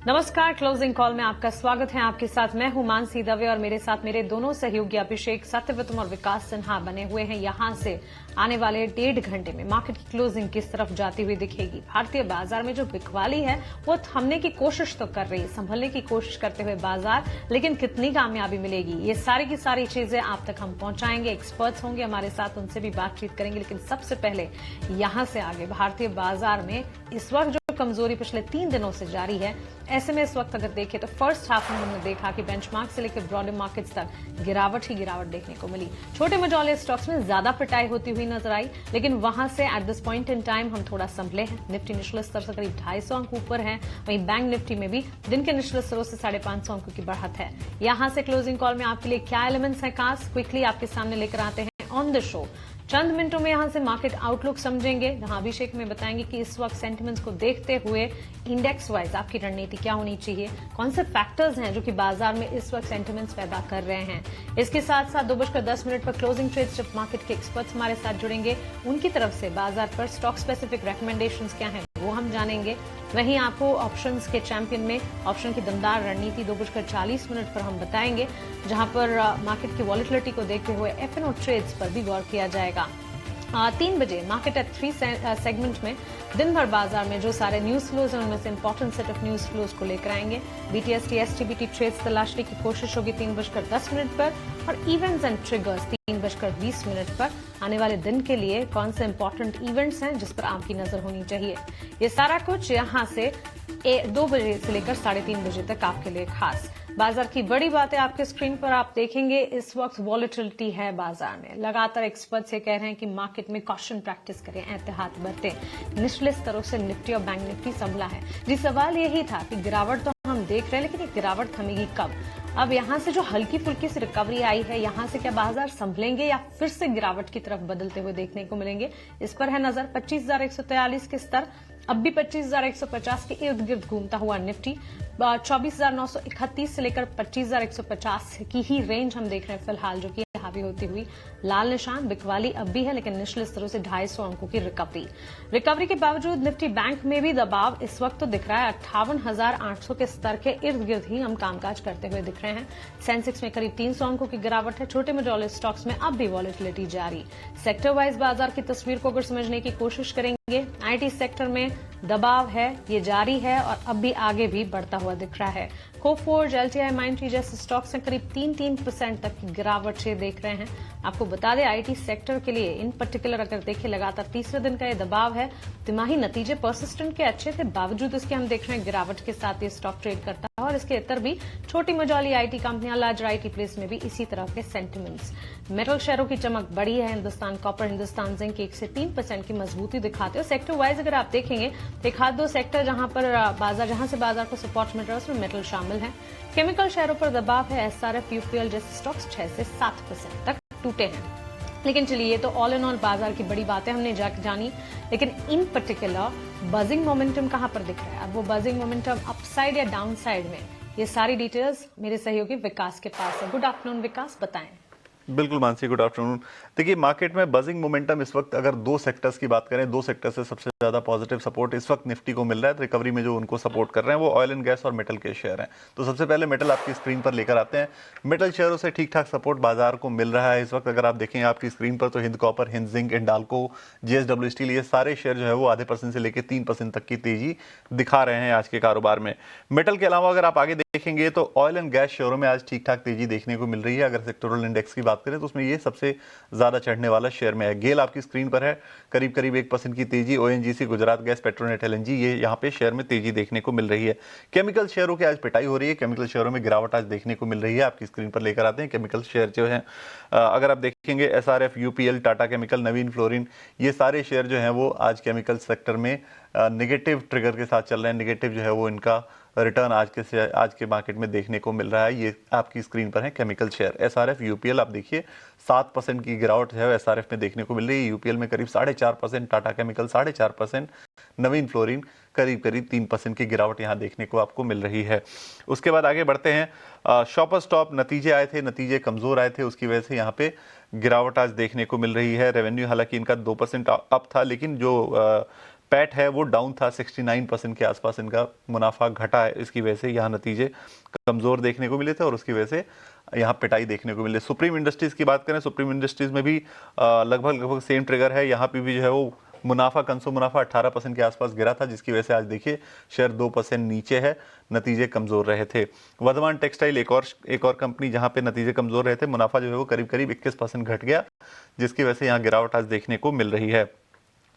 नमस्कार, closing call में आपका स्वागत है। आपके साथ मैं हूं मानसी दवे और मेरे साथ मेरे दोनों सहयोगी अभिषेक सत्यव्रतम और विकास सिन्हा बने हुए हैं। यहां से आने वाले 1.5 घंटे में मार्केट की क्लोजिंग किस तरफ जाती हुई दिखेगी। भारतीय बाजार में जो बिकवाली है वो थमने की कोशिश तो कर रही है, संभलने की कोशिश करते हुए बाजार, लेकिन कितनी कामयाबी मिलेगी, ये सारी की सारी चीजें आप तक हम पहुंचाएंगे। एक्सपर्ट्स होंगे हमारे साथ, उनसे भी बातचीत करेंगे। लेकिन सबसे पहले यहां से आगे भारतीय बाजार में इस वक्त जो कमजोरी पिछले 3 दिनों से जारी है, ऐसे में इस वक्त अगर देखें तो फर्स्ट हाफ में हमने देखा कि बेंचमार्क से लेकर ब्रॉडर मार्केट्स तक गिरावट ही गिरावट देखने को मिली। छोटे मझौले स्टॉक्स में ज्यादा पिटाई होती हुई नजर आई, लेकिन वहां से at this point in time हम थोड़ा संभले हैं। निफ्टी निचले स्तर से करीब 250 अंक ऊपर है, वहीं बैंक निफ्टी में भी दिन के निचले स्तरों से 550 अंकों की बढ़त है। यहां से क्लोजिंग कॉल में आपके लिए क्या एलिमेंट्स हैं खास, क्विकली आपके सामने लेकर आते हैं ऑन द शो। चंद मिनटों में यहां से मार्केट आउटलुक समझेंगे, जहां अभिषेक में बताएंगे कि इस वक्त सेंटिमेंट्स को देखते हुए इंडेक्स वाइज आपकी रणनीति क्या होनी चाहिए, कौन से फैक्टर्स हैं जो कि बाजार में इस वक्त सेंटिमेंट्स पैदा कर रहे हैं। इसके साथ साथ 2:10 पर क्लोजिंग ट्रेड्स जब मार्केट के एक्सपर्ट्स हमारे साथ जुड़ेंगे, उनकी तरफ से बाजार पर स्टॉक स्पेसिफिक रिकमेंडेशंस क्या हैं वो हम जानेंगे। वहीं आपको ऑप्शंस के चैंपियन में ऑप्शन की दमदार रणनीति 2:40 पर हम बताएंगे, जहां पर मार्केट की वॉलिटिलिटी को देखते हुए एफएनओ ट्रेड्स पर भी गौर किया जाएगा। 3 बजे मार्केट एट 3 सेगमेंट में दिन भर बाजार में जो सारे न्यूज फ्लोज हैं उनमें से important set of news flows को लेकर आएंगे। बीटीएसटी एसटीबीटी ट्रेड्स तलाशने की कोशिश होगी 3:10 पर, और इवेंट्स एंड ट्रिगर्स 3:20 पर। आने वाले दिन के लिए कौन से इंपॉर्टेंट इवेंट्स हैं जिस पर आपकी नजर होनी चाहिए, ये सारा कुछ यहां से 2 बजे से लेकर 3:30 बजे तक आपके लिए खास। बाजार की बड़ी बातें आपके स्क्रीन पर आप देखेंगे। इस वक्त वॉलिटिलिटी है बाजार में, लगातार एक्सपर्ट्स ये कह रहे हैं कि मार्केट में कॉशन प्रैक्टिस करें, एहतियात बरतें। निचले स्तरों से निफ्टी और बैंक निफ्टी संभला है। जी, सवाल यही था कि गिरावट तो हम देख रहे हैं, लेकिन ये गिरावट थमेगी कब। अब यहां से जो हल्की फुल्की सी रिकवरी आई है, यहां से क्या बाजार संभलेंगे या फिर से गिरावट की तरफ बदलते हुए देखने को मिलेंगे, इस पर है नजर। 25,143 के स्तर, अब भी 25,150 के इर्द गिर्द घूमता हुआ निफ्टी। 24,931 से लेकर 25,150 की ही रेंज हम देख रहे हैं फिलहाल, जो कि हावी होती हुई लाल निशान। बिकवाली अब भी है, लेकिन निचले स्तरों से 250 अंकों की रिकवरी के बावजूद निफ्टी बैंक में भी दबाव इस वक्त तो दिख रहा है। 58,800 के स्तर के इर्द गिर्द ही हम कामकाज करते हुए दिख रहे हैं। सेंसेक्स में करीब 300 अंकों की गिरावट है। छोटे मझौले स्टॉक्स में अब भी वॉलिटिलिटी जारी। सेक्टर वाइज बाजार की तस्वीर को अगर समझने की कोशिश करेंगे, आईटी सेक्टर में दबाव है, ये जारी है और अब भी आगे भी बढ़ता हुआ दिख रहा है। कोफोर्ज, एलटीआई, माइंडट्री जैसे स्टॉक्स में करीब 3% तक की गिरावट से देख रहे हैं। आपको बता दें, आईटी सेक्टर के लिए इन पर्टिकुलर अगर देखें, लगातार तीसरे दिन का ये दबाव है। तिमाही नतीजे परसिस्टेंट के अच्छे थे, बावजूद इसके हम देख रहे हैं गिरावट के साथ ये स्टॉक ट्रेड करता है। और इसके इतर भी छोटी मझौली आईटी कंपनियां, लार्जर आईटी प्लेस में भी इसी तरह के सेंटिमेंट्स। मेटल शेयरों की चमक बड़ी है। हिंदुस्तान कॉपर, हिंदुस्तान जिंक 1 से 3% की मजबूती दिखाते हो। सेक्टर वाइज अगर आप देखेंगे तो एक हाथ 2 सेक्टर जहां से बाजार को सपोर्ट मिल रहा है, उसमें मेटल शामिल है। केमिकल शेयरों पर दबाव है। एसआरएफ, यूपीएल जैसे स्टॉक्स 6 से 7% तक टूटे हैं। लेकिन चलिए, ये तो ऑल इन ऑल बाजार की बड़ी बातें हमने जानी, लेकिन इन पर्टिकुलर बजिंग मोमेंटम कहां पर दिख रहा है। अब वो बजिंग मोमेंटम अपसाइड या डाउन साइड में, ये सारी डिटेल्स मेरे सहयोगी विकास के पास है। गुड आफ्टरनून विकास, बताएं। बिल्कुल मानसी, गुड आफ्टरनून। देखिए, मार्केट में बजिंग मोमेंटम इस वक्त अगर 2 सेक्टर्स की बात करें, 2 सेक्टर से सबसे ज्यादा पॉजिटिव सपोर्ट इस वक्त निफ्टी को मिल रहा है। रिकवरी में जो उनको सपोर्ट कर रहे हैं वो ऑयल एंड गैस और मेटल के शेयर हैं। तो सबसे पहले मेटल आपकी स्क्रीन पर लेकर आते हैं। मेटल शेयरों से ठीक ठाक सपोर्ट बाजार को मिल रहा है इस वक्त। अगर आप देखें आपकी स्क्रीन पर, तो Hind Copper, Hind Zinc, Hindalco, JSW Steel, ये सारे शेयर जो है वो आधे % से लेकर 3% तक की तेजी दिखा रहे हैं आज के कारोबार में। मेटल के अलावा अगर आप आगे देखेंगे तो ऑयल एंड गैस शेयरों में आज ठीक ठाक तेजी देखने को मिल रही है। अगर सेक्टोरल इंडेक्स की बात करें तो उसमें ये सबसे ज्यादा चढ़ने वाला शेयर में है। गेल आपकी स्क्रीन पर है, करीब 1% की तेजी। ONGC, Gujarat gas, Petronet, LNG, ये यहाँ पे शेयर में तेजी देखने को मिल रही है। केमिकल शेयरों की आज पिटाई हो रही है। केमिकल शेयरों में गिरावट आज देखने को मिल रही है। आपकी स्क्रीन पर लेकर आते हैं केमिकल शेयर जो है। अगर आप देखेंगे एसआरएफ, यूपीएल, टाटा केमिकल, नवीन फ्लोरिन, ये सारे शेयर जो हैं वो आज केमिकल सेक्टर में नेगेटिव ट्रिगर के साथ चल रहे हैं। नेगेटिव जो है वो इनका रिटर्न आज के मार्केट में देखने को मिल रहा है। ये आपकी स्क्रीन पर है केमिकल शेयर। एसआरएफ, यूपीएल आप देखिए 7% की गिरावट है एसआरएफ में देखने को मिल रही है। यूपीएल में करीब 4.5%, टाटा केमिकल 4.5%, नवीन फ्लोरिन करीब 3% की गिरावट यहाँ देखने को आपको मिल रही है। उसके बाद आगे बढ़ते हैं। शॉपर स्टॉप नतीजे आए थे, नतीजे कमजोर आए थे, उसकी वजह से यहाँ पे गिरावट आज देखने को मिल रही है। रेवेन्यू हालांकि इनका 2% अप था, लेकिन जो पैट है वो डाउन था, 69% के आसपास इनका मुनाफा घटा है। इसकी वजह से यहाँ नतीजे कमज़ोर देखने को मिले थे और उसकी वजह से यहाँ पिटाई देखने को मिले। सुप्रीम इंडस्ट्रीज़ की बात करें, सुप्रीम इंडस्ट्रीज़ में भी लगभग सेम ट्रिगर है। यहाँ पे भी जो है वो मुनाफा, कंसो मुनाफा 18% के आसपास गिरा था, जिसकी वजह से आज देखिए शेयर 2% नीचे है, नतीजे कमज़ोर रहे थे। वर्धमान टेक्सटाइल एक और कंपनी जहाँ पे नतीजे कमज़ोर रहे थे, मुनाफा जो है वो करीब 21% घट गया, जिसकी वजह से यहाँ गिरावट आज देखने को मिल रही है।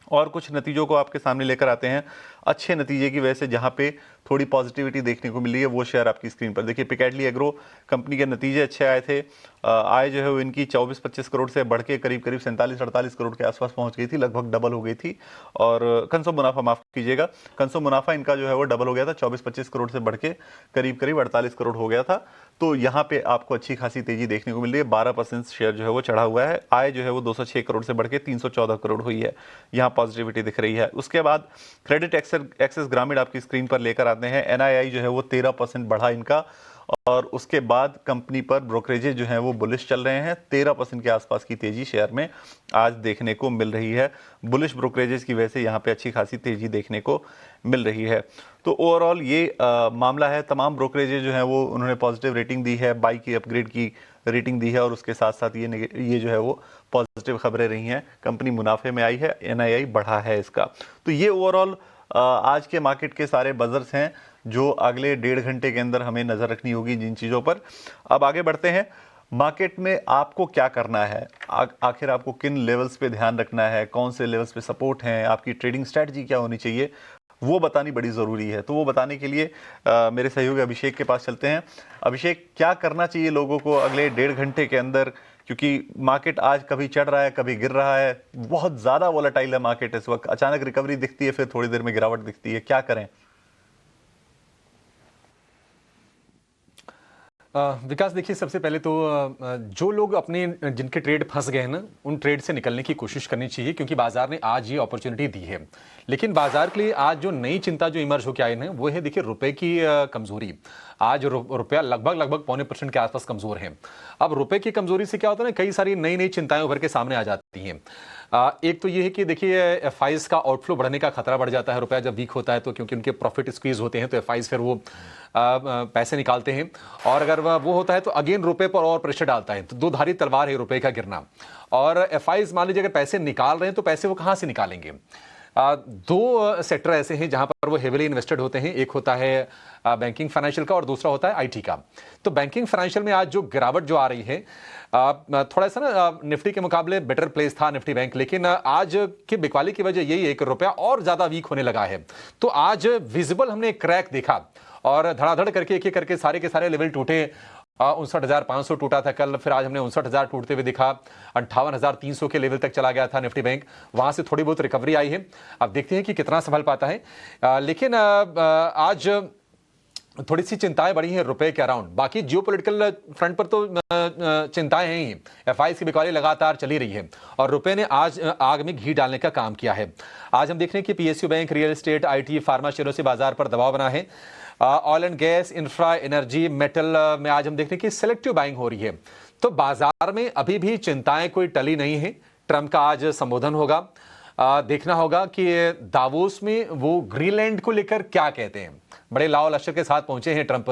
और कुछ नतीजों को आपके सामने लेकर आते हैं। अच्छे नतीजे की वजह से जहां पे थोड़ी पॉजिटिविटी देखने को मिली है, वो शेयर आपकी स्क्रीन पर देखिए। पिकैडली एग्रो कंपनी के नतीजे अच्छे आए थे। आय जो है वो इनकी 24-25 करोड़ से बढ़ के करीब 47-48 करोड़ के आसपास पहुंच गई थी, लगभग डबल हो गई थी। और कंसो मुनाफा, माफ कीजिएगा, कंसो मुनाफा इनका जो है वो डबल हो गया था, 24-25 करोड़ से बढ़ के करीब 48 करोड़ हो गया था। तो यहाँ पे आपको अच्छी खासी तेजी देखने को मिल रही है। 12% शेयर जो है वो चढ़ा हुआ है। आय जो है वो 206 करोड़ से बढ़ के 314 करोड़ हुई है, यहाँ पॉजिटिविटी दिख रही है। उसके बाद क्रेडिट एक्सेस ग्रामीण आपकी स्क्रीन पर लेकर आते हैं। एनआईआई जो है वो 13% बढ़ा इनका, और उसके बाद कंपनी पर ब्रोकरेजेज जो हैं वो बुलिश चल रहे हैं। 13% के आसपास की तेजी शेयर में आज देखने को मिल रही है। बुलिश ब्रोकरेजेज की वजह से यहाँ पे अच्छी खासी तेजी देखने को मिल रही है। तो ओवरऑल ये मामला है। तमाम ब्रोकरेजेज जो हैं वो उन्होंने पॉजिटिव रेटिंग दी है, बाई की, अपग्रेड की रेटिंग दी है, और उसके साथ साथ ये जो है वो पॉजिटिव खबरें रही हैं। कंपनी मुनाफे में आई है, एनआईआई बढ़ा है इसका। तो ये ओवरऑल आज के मार्केट के सारे बजर्स हैं जो अगले 1.5 घंटे के अंदर हमें नजर रखनी होगी जिन चीज़ों पर। अब आगे बढ़ते हैं। मार्केट में आपको क्या करना है, आखिर आपको किन लेवल्स पे ध्यान रखना है, कौन से लेवल्स पे सपोर्ट हैं, आपकी ट्रेडिंग स्ट्रैटेजी क्या होनी चाहिए, वो बतानी बड़ी ज़रूरी है। तो वो बताने के लिए मेरे सहयोगी अभिषेक के पास चलते हैं। अभिषेक, क्या करना चाहिए लोगों को अगले 1.5 घंटे के अंदर, क्योंकि मार्केट आज कभी चढ़ रहा है, कभी गिर रहा है, बहुत ज़्यादा वोलेटाइल है मार्केट इस वक्त। अचानक रिकवरी दिखती है, फिर थोड़ी देर में गिरावट दिखती है, क्या करें? विकास, देखिए, सबसे पहले तो जो लोग अपने जिनके ट्रेड फंस गए हैं ना, उन ट्रेड से निकलने की कोशिश करनी चाहिए, क्योंकि बाजार ने आज ये अपॉर्चुनिटी दी है। लेकिन बाजार के लिए आज जो नई चिंता जो इमर्ज होकर आई है वो है, देखिए, रुपए की कमजोरी। आज रुपया लगभग 0.25% के आसपास कमजोर है। अब रुपए की कमजोरी से क्या होता है ना, कई सारी नई चिंताएं उभर के सामने आ जाती हैं। एक तो ये है कि देखिए, एफआईज का आउटफ्लो बढ़ने का खतरा बढ़ जाता है रुपया जब वीक होता है, तो क्योंकि उनके प्रॉफिट स्क्वीज होते हैं, तो एफआईज फिर वो पैसे निकालते हैं, और अगर वो होता है तो अगेन रुपए पर और प्रेशर डालता है। तो दो धारी तलवार है रुपए का गिरना। और एफआईज, मान लीजिए, अगर पैसे निकाल रहे हैं तो पैसे वो कहां से निकालेंगे? दो सेक्टर ऐसे हैं जहां पर वो हेविली इन्वेस्टेड होते हैं। एक होता है बैंकिंग फाइनेंशियल का, और दूसरा होता है आईटी का। तो बैंकिंग फाइनेंशियल में आज जो गिरावट जो आ रही है, थोड़ा सा ना निफ्टी के मुकाबले बेटर प्लेस था निफ्टी बैंक, लेकिन आज की बिकवाली की वजह यही है कि रुपया और ज्यादा वीक होने लगा है। तो आज विजिबल हमने क्रैक देखा, और धड़ाधड़ करके एक एक करके सारे के सारे लेवल टूटे। 59,500 टूटा था कल, फिर आज हमने 59,000 टूटते हुए दिखा। 58,300 के लेवल तक चला गया था निफ्टी बैंक, वहां से थोड़ी बहुत रिकवरी आई है। अब देखते हैं कि कितना संभल पाता है। लेकिन आज थोड़ी सी चिंताएं बढ़ी हैं रुपए के अराउंड। बाकी जियोपॉलिटिकल फ्रंट पर तो चिंताएं हैं ही। एफआईज की बिकवाली लगातार चली रही है, और रुपए ने आज आग में घी डालने का काम किया है। आज हम देख रहे हैं कि PSU bank, real estate, IT, pharma शेयरों से बाजार पर दबाव बना है। Oil and gas, infra, energy, metal में आज हम देख रहे हैं कि सिलेक्टिव बाइंग हो रही है। तो बाजार में अभी भी चिंताएं कोई टली नहीं है। ट्रंप का आज संबोधन होगा, देखना होगा कि दावोस में वो ग्रीनलैंड को लेकर क्या कहते हैं। बड़े लाओ लश्कर के साथ पहुंचे हैं ट्रंप।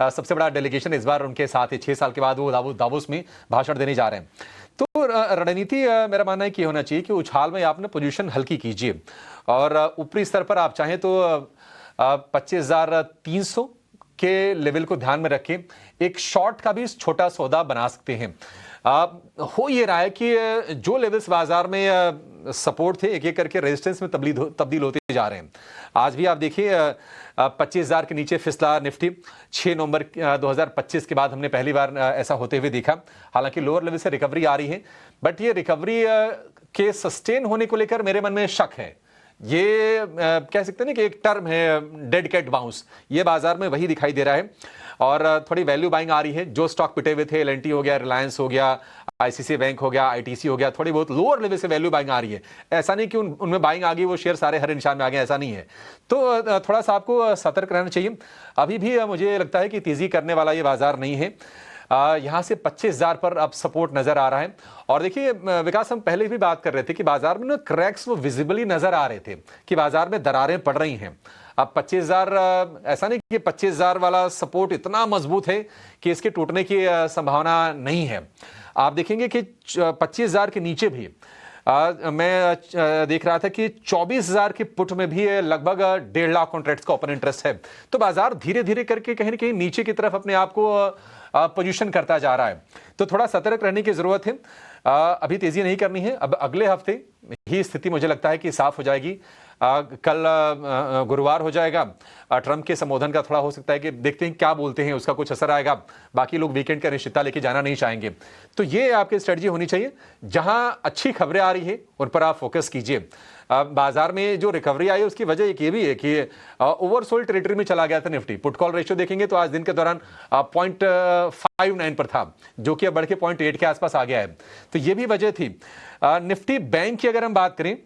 सबसे बड़ा डेलीगेशन इस बार उनके साथ है। 6 साल के बाद वो दावोस में भाषण देने जा रहे हैं। तो रणनीति मेरा मानना है कि होना चाहिए कि उछाल में आप ना पोजीशन हल्की कीजिए, और ऊपरी स्तर पर आप चाहें तो 25,300 के लेवल को ध्यान में रखें। एक शॉर्ट का भी छोटा सौदा बना सकते हैं। हो ये रहा है कि जो लेवल्स बाजार में सपोर्ट थे, एक एक करके रेजिस्टेंस में तब्दील होते जा रहे हैं। आज भी आप देखिए 25,000 के नीचे फिसला निफ्टी। 6 नवंबर 2025 के बाद हमने पहली बार ऐसा होते हुए देखा। हालांकि लोअर लेवल से रिकवरी आ रही है, बट ये रिकवरी के सस्टेन होने को लेकर मेरे मन में शक है। ये कह सकते हैं ना कि एक टर्म है डेड कैट बाउंस, ये बाजार में वही दिखाई दे रहा है। और थोड़ी वैल्यू बाइंग आ रही है। जो स्टॉक पिटे हुए थे, एल&टी हो गया, रिलायंस हो गया, आईसीआईसीआई बैंक हो गया, आईटीसी हो गया, थोड़ी बहुत लोअर लेवल से वैल्यू बाइंग आ रही है। ऐसा नहीं कि उनमें बाइंग आ गई, वो शेयर सारे हरे निशान में आ गए, ऐसा नहीं है। तो थोड़ा सा आपको सतर्क रहना चाहिए। अभी भी मुझे लगता है कि तेजी करने वाला ये बाजार नहीं है। यहां से 25,000 पर अब सपोर्ट नजर आ रहा है। और देखिए विकास, हम पहले भी बात कर रहे थे कि बाजार में ना क्रैक्स वो विजिबली नजर आ रहे थे कि बाजार में दरारें पड़ रही हैं। अब 25,000, ऐसा नहीं कि 25,000 वाला सपोर्ट इतना मजबूत है कि इसके टूटने की संभावना नहीं है। आप देखेंगे कि 25,000 के नीचे भी मैं देख रहा था कि 24,000 के पुट में भी लगभग 1.5 लाख कॉन्ट्रैक्ट्स का ओपन इंटरेस्ट है। तो बाजार धीरे धीरे करके कहीं ना कहीं नीचे की तरफ अपने आप को पोजीशन करता जा रहा है। तो थोड़ा सतर्क रहने की जरूरत है। अभी तेजी नहीं करनी है। अब अगले हफ्ते ही स्थिति मुझे लगता है कि साफ हो जाएगी। कल गुरुवार हो जाएगा। ट्रंप के संबोधन का थोड़ा हो सकता है कि देखते हैं क्या बोलते हैं, उसका कुछ असर आएगा। बाकी लोग वीकेंड का निश्चितता लेके जाना नहीं चाहेंगे। तो ये आपकी स्ट्रेटजी होनी चाहिए। जहां अच्छी खबरें आ रही है उन पर आप फोकस कीजिए। बाजार में जो रिकवरी आई है उसकी वजह एक ये भी है कि ओवरसोल्ड टेरिटरी में चला गया था निफ्टी। पुट कॉल रेशियो देखेंगे तो आज दिन के दौरान 0.59 पर था, जो कि अब बढ़ के 0.8 के आसपास आ गया है। तो ये भी वजह थी। निफ्टी बैंक की अगर हम बात करें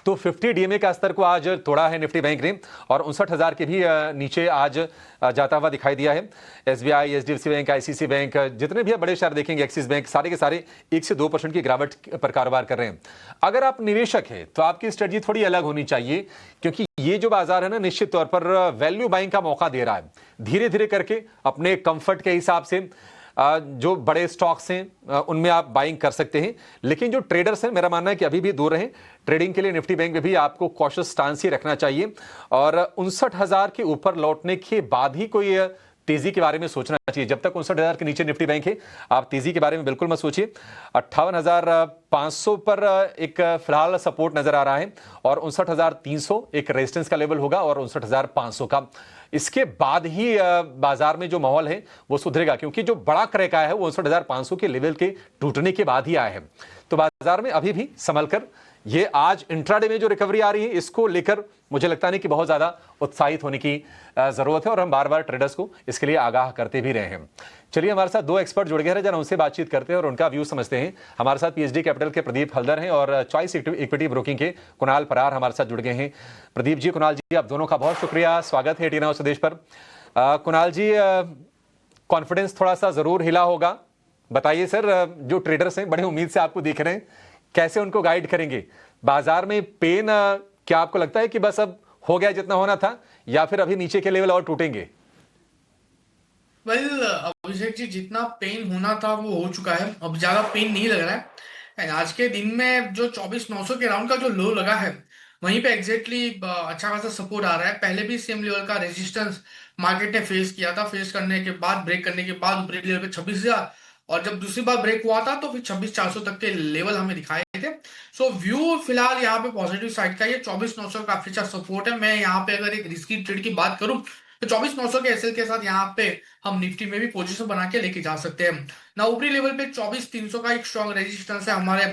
तो 50 डीएमए का स्तर को आज तोड़ा है निफ्टी बैंक ने और 59,000 के भी नीचे आज जाता हुआ दिखाई दिया है। SBI, HDFC bank, ICC bank, जितने भी बड़े शेयर देखेंगे, एक्सिस बैंक, सारे के सारे 1 से 2% की गिरावट पर कारोबार कर रहे हैं। अगर आप निवेशक हैं तो आपकी स्ट्रेटजी थोड़ी अलग होनी चाहिए, क्योंकि ये जो बाजार है ना, निश्चित तौर पर वैल्यू बाइंग का मौका दे रहा है। धीरे धीरे करके अपने कंफर्ट के हिसाब से जो बड़े स्टॉक्स हैं उनमें आप बाइंग कर सकते हैं। लेकिन जो ट्रेडर्स हैं, मेरा मानना है कि अभी भी दूर रहें। ट्रेडिंग के लिए निफ्टी बैंक में भी आपको कॉशियस स्टांस ही रखना चाहिए और 59,000 के ऊपर लौटने के बाद ही कोई तेजी के बारे में सोचना चाहिए। जब तक 59,000 के नीचे निफ्टी बैंक है, आप तेजी के बारे में बिल्कुल मत सोचिए। 58,500 पर एक फिलहाल सपोर्ट नजर आ रहा है और 59,300 एक रेजिस्टेंस का लेवल होगा और 59,500 का। इसके बाद ही बाजार में जो माहौल है वो सुधरेगा, क्योंकि जो बड़ा क्रैक आया है वो 59,500 के लेवल के टूटने के बाद ही आया है। तो बाजार में अभी भी संभल कर, ये आज इंट्राडे में जो रिकवरी आ रही है इसको लेकर मुझे लगता नहीं कि बहुत ज्यादा उत्साहित होने की जरूरत है और हम बार बार ट्रेडर्स को इसके लिए आगाह करते भी रहे हैं। चलिए, हमारे साथ 2 एक्सपर्ट जुड़ गए हैं, जरा उनसे बातचीत करते हैं और उनका व्यू समझते हैं। हमारे साथ पीएचडी कैपिटल के प्रदीप हल्दर हैं और चॉइस इक्विटी ब्रोकिंग के कुणाल परार हमारे साथ जुड़ गए हैं। प्रदीप जी, कुणाल जी, आप दोनों का बहुत शुक्रिया, स्वागत है एटीन स्वदेश पर। कुणाल जी, कॉन्फिडेंस थोड़ा सा जरूर हिला होगा। बताइए सर, जो ट्रेडर्स हैं बड़े उम्मीद से आपको देख रहे हैं, कैसे उनको गाइड करेंगे? बाजार में पेन क्या आपको लगता है कि बस अब हो गया जितना होना था, या फिर अभी नीचे के लेवल और टूटेंगे? वेल अभिषेक जी, जितना पेन होना था वो हो चुका है। अब ज्यादा पेन नहीं लग रहा है। आज के दिन में जो 24,900 के राउंड का जो लो लगा है, वहीं पे एग्जैक्टली अच्छा खासा सपोर्ट आ रहा है। पहले भी सेम लेवल का रेजिस्टेंस मार्केट ने फेस किया था। फेस करने के बाद, ब्रेक करने के बाद ऊपरी लेवल पे 26,000 और जब दूसरी बार ब्रेक हुआ था तो फिर 26,400 तक के लेवल हमें दिखाए थे। सो व्यू फिलहाल यहाँ पे पॉजिटिव साइड का, ये 24,900 काफी अच्छा सपोर्ट है। मैं यहाँ पे अगर एक रिस्की ट्रेड की बात करूं तो 24,900 के एसएल के साथ यहाँ पे हम निफ्टी में भी पोजीशन बना के लेके जा सकते हैं ना। ऊपरी लेवल पे 24,300 का एक स्ट्रॉन्ग रेजिस्टेंस है। हमारे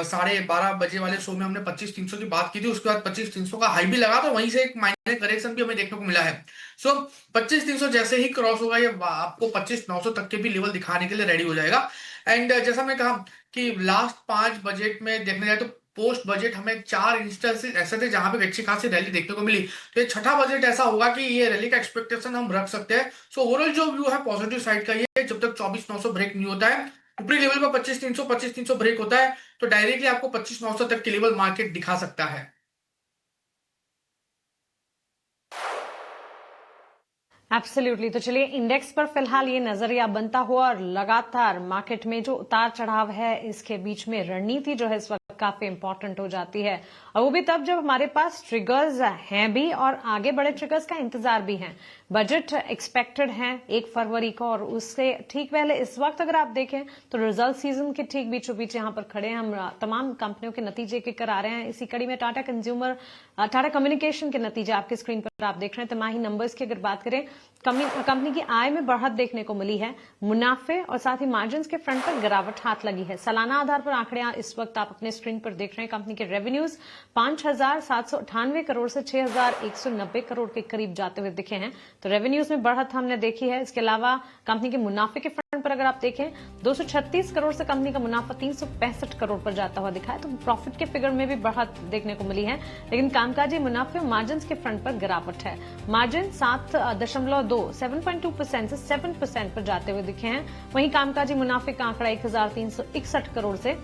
12:30 बजे वाले शो में हमने 25,300 की बात की थी, उसके बाद 25,300 का हाई भी लगा, तो वहीं से एक माइनर करेक्शन भी हमें देखने को मिला है। सो 25,300 जैसे ही क्रॉस होगा, ये आपको 25,900 तक के भी लेवल दिखाने के लिए रेडी हो जाएगा। एंड जैसा मैं कहा कि लास्ट 5 बजट में देखने जाए तो पोस्ट बजट हमें 4 इंस्टेंसेस ऐसे थे जहां पे अच्छी खासी रैली देखने को मिली। तो ये छठा बजट ऐसा होगा कि ये रैली का एक्सपेक्टेशन हम रख सकते हैं। सो ओवरऑल जो व्यू है पॉजिटिव साइड का, ये जब तक 24,900 ब्रेक नहीं होता है, ऊपरी लेवल पर 25,300 ब्रेक होता है, तो डायरेक्टली आपको 25,900 तक के लेवल मार्केट दिखा सकता है। एब्सोल्युटली। तो चलिए, इंडेक्स पर फिलहाल ये नजरिया बनता हुआ और लगातार मार्केट में जो उतार चढ़ाव है, इसके बीच में रणनीति जो है इस वक्त काफी इंपॉर्टेंट हो जाती है, और वो भी तब जब हमारे पास ट्रिगर्स हैं भी और आगे बड़े ट्रिगर्स का इंतजार भी है। बजट एक्सपेक्टेड है 1 फरवरी को, और उससे ठीक पहले इस वक्त अगर आप देखें तो रिजल्ट सीजन के ठीक बीचों बीच यहाँ पर खड़े हैं हम। तमाम कंपनियों के नतीजे के कर आ रहे हैं। इसी कड़ी में टाटा कम्युनिकेशन के नतीजे आपके स्क्रीन पर आप देख रहे हैं। तिमाही नंबर्स की अगर बात करें, कंपनी की आय में बढ़त देखने को मिली है, मुनाफे और साथ ही मार्जिन के फ्रंट पर गिरावट हाथ लगी है। सालाना आधार पर आंकड़े इस वक्त आप अपने स्क्रीन पर देख रहे हैं। कंपनी के रेवेन्यूज 5,798 करोड़ से 6,190 करोड़ के करीब जाते हुए दिखे हैं। तो रेवेन्यूज में बढ़त हमने देखी है। इसके अलावा कंपनी के मुनाफे के फ्रंट फ्रंट पर अगर आप देखें 236 करोड़ से कंपनी का मुनाफा 365 करोड़ पर जाता हुआ दिखा है, तो प्रॉफिट के फिगर में भी बढ़त देखने को मिली है। लेकिन कामकाजी मुनाफे और मार्जिन के फ्रंट पर गिरावट है। मार्जिन 7.2% से 7% पर जाते हुए दिखे हैं। वहीं कामकाजी मुनाफे का आंकड़ा 1361 करोड़ से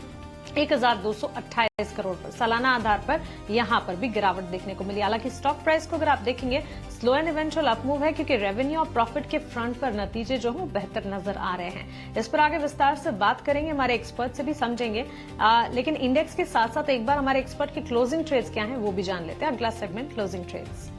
1228 करोड़ पर सालाना आधार पर यहां पर भी गिरावट देखने को मिली। हालांकि स्टॉक प्राइस को अगर आप देखेंगे स्लो एंड इवेंचुअल अपमूव है, क्योंकि रेवेन्यू और प्रॉफिट के फ्रंट पर नतीजे जो हैं बेहतर नजर आ रहे हैं। इस पर आगे विस्तार से बात करेंगे, हमारे एक्सपर्ट से भी समझेंगे। लेकिन इंडेक्स के साथ साथ एक बार हमारे एक्सपर्ट की क्लोजिंग ट्रेड्स क्या है वो भी जान लेते हैं। अगला segment closing trades.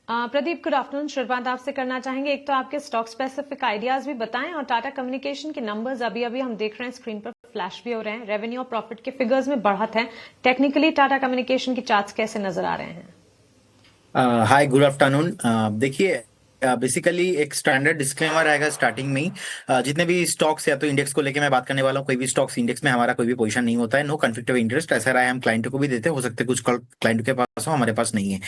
Pradeep, good afternoon. शुरुआत आपसे करना चाहेंगे, एक तो आपके स्टॉक स्पेसिफिक आइडियाज भी बताएं और टाटा कम्युनिकेशन के नंबर्स अभी हम देख रहे हैं स्क्रीन पर फ्लैश भी हो रहे हैं। रेवेन्यू और प्रॉफिट के फिगर्स में बढ़त है। टेक्निकली टाटा कम्युनिकेशन की चार्ट्स कैसे नजर आ रहे हैं? हाय, गुड आफ्टरनून। देखिए, बेसिकली एक स्टैंडर्ड डिस्क्लेमर आएगा स्टार्टिंग में ही। जितने भी स्टॉक्स या तो इंडेक्स को लेके मैं बात करने वाला हूँ, कोई भी स्टॉक्स इंडेक्स में हमारा कोई भी पोजीशन नहीं होता है। नो कॉन्फ्लिक्ट ऑफ इंटरेस्ट, ऐसा राय हम क्लाइंट को भी देते हैं। हो सकता है कुछ क्लाइंट के पास हो, हमारे पास नहीं है।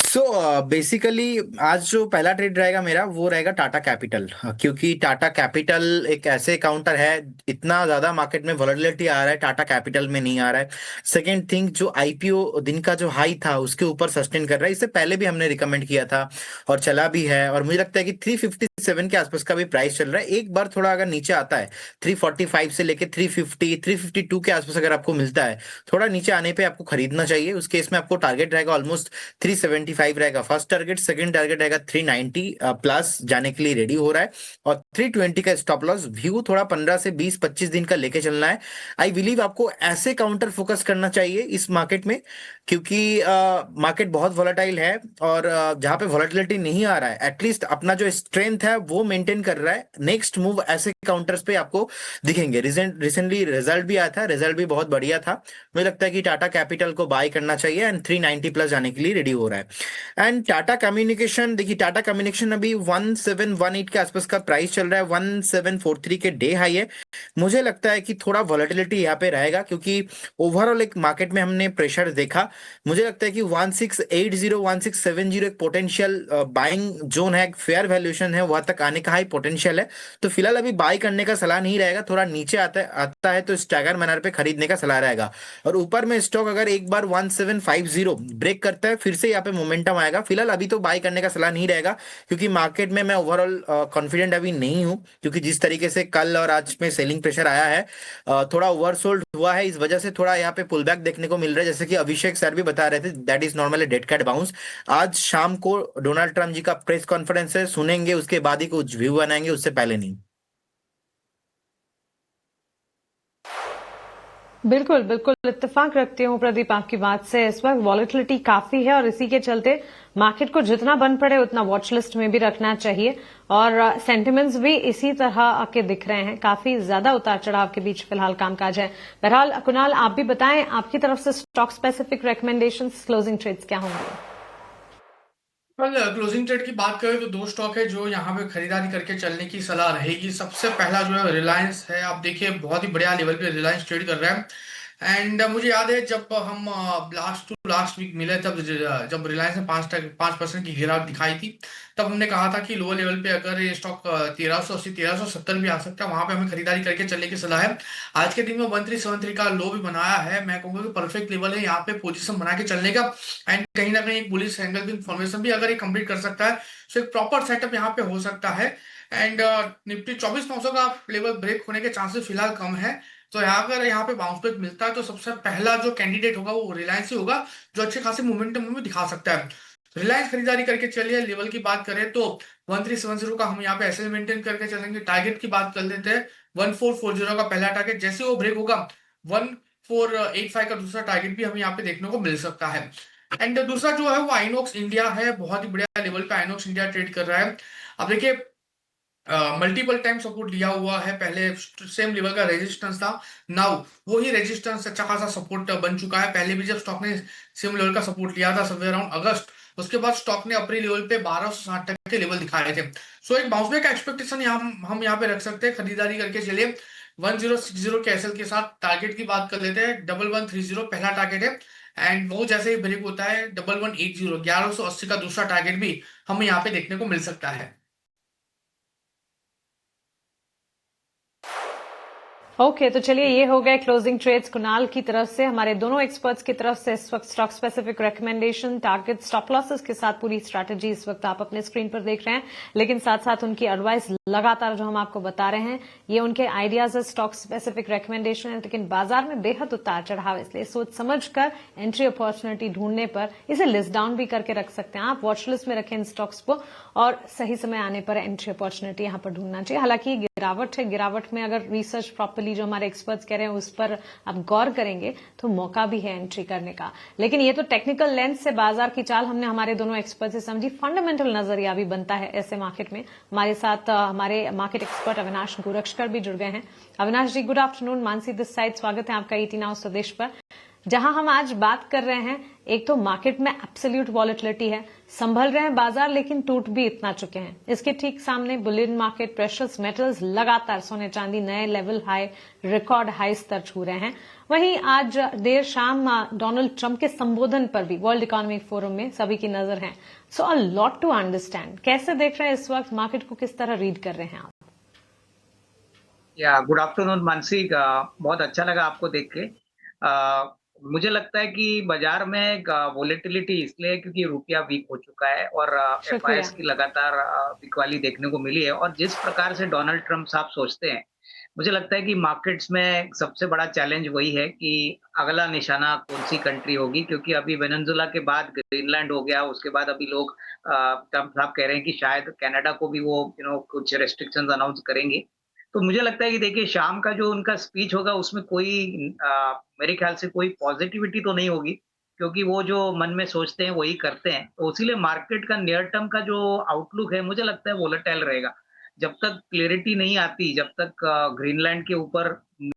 सो बेसिकली आज जो पहला ट्रेड रहेगा मेरा वो रहेगा टाटा कैपिटल, क्योंकि टाटा कैपिटल एक ऐसे काउंटर है, इतना ज्यादा मार्केट में वॉलेटिलिटी आ रहा है, टाटा कैपिटल में नहीं आ रहा है। सेकेंड थिंग, जो आईपीओ दिन का जो हाई था उसके ऊपर सस्टेन कर रहा है। इससे पहले भी हमने रिकमेंड किया था और चला भी है, और मुझे लगता है कि 357 के आसपास का भी प्राइस चल रहा है। एक बार थोड़ा अगर नीचे आता है 345 से लेके 350 352 के आसपास अगर आपको मिलता है, थोड़ा नीचे आने पे आपको खरीदना चाहिए। उस केस में आपको टारगेट रहेगा ऑलमोस्ट 375 रहेगा फर्स्ट टारगेट, सेकंड टारगेट रहेगा 390 प्लस जाने के लिए रेडी हो रहा है, और 320 का स्टॉप लॉस। व्यू थोड़ा 15 से 20-25 दिन का लेके चलना है। आई बिलीव आपको ऐसे काउंटर फोकस करना चाहिए इस मार्केट में, क्योंकि मार्केट बहुत वॉलेटाइल है, और जहां पे वॉलेटिलिटी नहीं आ रहा है एटलीस्ट अपना जो स्ट्रेंथ है वो मेंटेन कर रहा है। नेक्स्ट मूव ऐसे काउंटर्स पे आपको दिखेंगे। रिसेंटली रिजल्ट भी आया था, रिजल्ट भी बहुत बढ़िया था। मुझे लगता है कि टाटा कैपिटल को बाय करना चाहिए, एंड 390 प्लस जाने के लिए रेडी हो रहा है। एंड टाटा कम्युनिकेशन, देखिए टाटा कम्युनिकेशन अभी 1718 के आसपास का प्राइस चल रहा है, 1743 के डे हाई है। मुझे लगता है कि थोड़ा वॉलेटिलिटी यहाँ पे रहेगा, क्योंकि ओवरऑल एक मार्केट में हमने प्रेशर देखा। मुझे लगता है कि 1680 1670 एक पोटेंशियल बाइंग जोन है, फेयर वैल्यूएशन है, वहां तक आने का हाई पोटेंशियल है। तो फिलहाल अभी बाय करने का सलाह नहीं रहेगा। थोड़ा नीचे आता है तो स्टैगर मैनर पे खरीदने का सलाह रहेगा। और ऊपर में स्टॉक अगर एक बार 1750 ब्रेक करता है, फिर से यहाँ पे मोमेंटम आएगा। फिलहाल अभी तो बाय करने का सलाह नहीं रहेगा, क्योंकि मार्केट में मैं ओवरऑल कॉन्फिडेंट अभी नहीं हूँ, क्योंकि जिस तरीके से कल और आज में सेलिंग प्रेशर आया है, थोड़ा ओवरसोल्ड हुआ है। इस वजह से थोड़ा यहाँ पे पुल बैक देखने को मिल रहा है। जैसे कि अभिषेक सर भी बता रहे थे, that is normally dead cat bounce. आज शाम को डोनाल्ड ट्रम्प जी का प्रेस कॉन्फ्रेंस है, सुनेंगे, उसके बाद ही कुछ व्यू बनाएंगे, उससे पहले नहीं। बिल्कुल बिल्कुल इत्तेफाक रखती हूँ प्रदीप आपकी बात से। इस वक्त वॉलेटिलिटी काफी है और इसी के चलते मार्केट को जितना बन पड़े उतना वॉच लिस्ट में भी रखना चाहिए। और सेंटिमेंट्स भी इसी तरह के दिख रहे हैं, काफी ज्यादा उतार चढ़ाव के बीच फिलहाल कामकाज है। बहरहाल कुणाल, आप भी बताएं आपकी तरफ से stock specific recommendations, closing trades क्या होंगे? क्लोजिंग ट्रेड की बात करें तो दो स्टॉक है जो यहाँ पे खरीदारी करके चलने की सलाह रहेगी। सबसे पहला जो है रिलायंस है। आप देखिए बहुत ही बढ़िया लेवल पे रिलायंस ट्रेड कर रहा है। एंड मुझे याद है जब हम लास्ट वीक मिले, तब जब रिलायंस ने 5% की गिरावट दिखाई थी, तब हमने कहा था कि लोअर लेवल पे अगर ये स्टॉक 1380 1370 भी आ सकता है, वहां पे हमें खरीदारी करके चलने की सलाह है। आज के दिन में 1373 का लो भी बनाया है। मैं कहूंगा कि परफेक्ट लेवल है यहाँ पे पोजीशन बना के चलने का। एंड कहीं ना कहीं एक बुलिश एंगल भी, फॉर्मेशन भी अगर ये कंप्लीट कर सकता है, तो एक प्रॉपर सेटअप यहाँ पे हो सकता है। एंड निफ्टी 24,900 का लेवल ब्रेक होने के चांसेस फिलहाल कम है। तो यहाँ पे बाउंस बैक मिलता है तो सबसे पहला जो कैंडिडेट होगा वो रिलायंस ही होगा, जो अच्छे खासे मोमेंटम में दिखा सकता है। रिलायंस खरीदारी करके चलिए। लेवल की बात करें तो 1370 का हम यहाँ पे ऐसे मेंटेन करके चलेंगे। टारगेट की बात कर लेते हैं, 1440 का पहला टारगेट, जैसे वो ब्रेक होगा 1485 का दूसरा टारगेट भी हमें यहाँ पे देखने को मिल सकता है। एंड दूसरा जो है वो आइनॉक्स इंडिया है। बहुत ही बढ़िया लेवल पे आइनॉक्स इंडिया ट्रेड कर रहा है। अब देखिए मल्टीपल टाइम सपोर्ट लिया हुआ है, पहले सेम लेवल का रेजिस्टेंस था, नाउ वो ही रेजिस्टेंस अच्छा खासा सपोर्ट बन चुका है। पहले भी जब स्टॉक ने सेम लेवल का सपोर्ट लिया था समवेयर अराउंड अगस्त, उसके बाद स्टॉक ने अपने लेवल पे 1260 तक के लेवल दिखाए थे। सो एक बाउंस बैक का एक्सपेक्टेशन हम यहाँ पे रख सकते हैं। खरीदारी करके चलिए। 1060 के एसएल के साथ। टारगेट की बात कर लेते हैं, 1130 पहला टारगेट है, एंड वो जैसे ही ब्रेक होता है 1180 1180 का दूसरा टारगेट भी हमें यहाँ पे देखने को मिल सकता है। ओके तो चलिए ये हो गए क्लोजिंग ट्रेड्स कुणाल की तरफ से। हमारे दोनों एक्सपर्ट्स की तरफ से इस वक्त stock specific recommendation, target, stop losses के साथ पूरी स्ट्रैटेजी इस वक्त आप अपने स्क्रीन पर देख रहे हैं, लेकिन साथ साथ उनकी एडवाइस लगातार जो हम आपको बता रहे हैं ये उनके आइडियाज है, स्टॉक स्पेसिफिक रिकमेंडेशन है। लेकिन बाजार में बेहद उतार चढ़ाव, इसलिए सोच समझ कर एंट्री अपॉर्चुनिटी ढूंढने पर इसे लिस्ट डाउन भी करके रख सकते हैं आप, वॉच लिस्ट में रखें इन स्टॉक्स को, और सही समय आने पर एंट्री अपॉर्चुनिटी यहां पर ढूंढना चाहिए। हालांकि गिरावट है, गिरावट में अगर रिसर्च प्रॉपर्ली जो हमारे एक्सपर्ट्स कह रहे हैं उस पर आप गौर करेंगे तो मौका भी है एंट्री करने का। लेकिन ये तो टेक्निकल लेंस से बाजार की चाल हमने हमारे दोनों एक्सपर्ट से समझी, फंडामेंटल नजरिया भी बनता है ऐसे मार्केट में। हमारे साथ हमारे मार्केट एक्सपर्ट अविनाश गोरक्षकर भी जुड़ गए हैं। Avinash ji, good afternoon, Mansi this side, स्वागत है आपका ET नाउ स्वदेश पर, जहां हम आज बात कर रहे हैं। एक तो मार्केट में एब्सोल्यूट वॉलेटिलिटी है, संभल रहे हैं बाजार लेकिन टूट भी इतना चुके हैं। इसके ठीक सामने बुलियन मार्केट, प्रेशियस मेटल्स लगातार सोने चांदी नए लेवल हाई, रिकॉर्ड हाई स्तर छू रहे हैं। वहीं आज देर शाम डोनाल्ड ट्रंप के संबोधन पर भी वर्ल्ड इकोनॉमिक फोरम में सभी की नजर है। सो अ लॉट टू अंडरस्टैंड। कैसे देख रहे हैं इस वक्त मार्केट को, किस तरह रीड कर रहे हैं आप? या गुड आफ्टरनून मानसी, बहुत अच्छा लगा आपको देख के। मुझे लगता है कि बाजार में वोलेटिलिटी इसलिए क्योंकि रुपया वीक हो चुका है और शुक्रिया। FIS की लगातार बिकवाली देखने को मिली है। और जिस प्रकार से डोनाल्ड ट्रंप साहब सोचते हैं, मुझे लगता है कि मार्केट्स में सबसे बड़ा चैलेंज वही है कि अगला निशाना कौन सी कंट्री होगी, क्योंकि अभी वेनेजुएला के बाद ग्रीनलैंड हो गया, उसके बाद अभी लोग ट्रंप साहब कह रहे हैं कि शायद कनाडा को भी वो कुछ रेस्ट्रिक्शंस अनाउंस करेंगे। तो मुझे लगता है कि देखिए शाम का जो उनका स्पीच होगा उसमें कोई मेरे ख्याल से कोई पॉजिटिविटी तो नहीं होगी, क्योंकि वो जो मन में सोचते हैं वही करते हैं। तो इसीलिए मार्केट का नियर टर्म का जो आउटलुक है मुझे लगता है वोलेटाइल रहेगा। जब तक क्लैरिटी नहीं आती, जब तक ग्रीनलैंड के ऊपर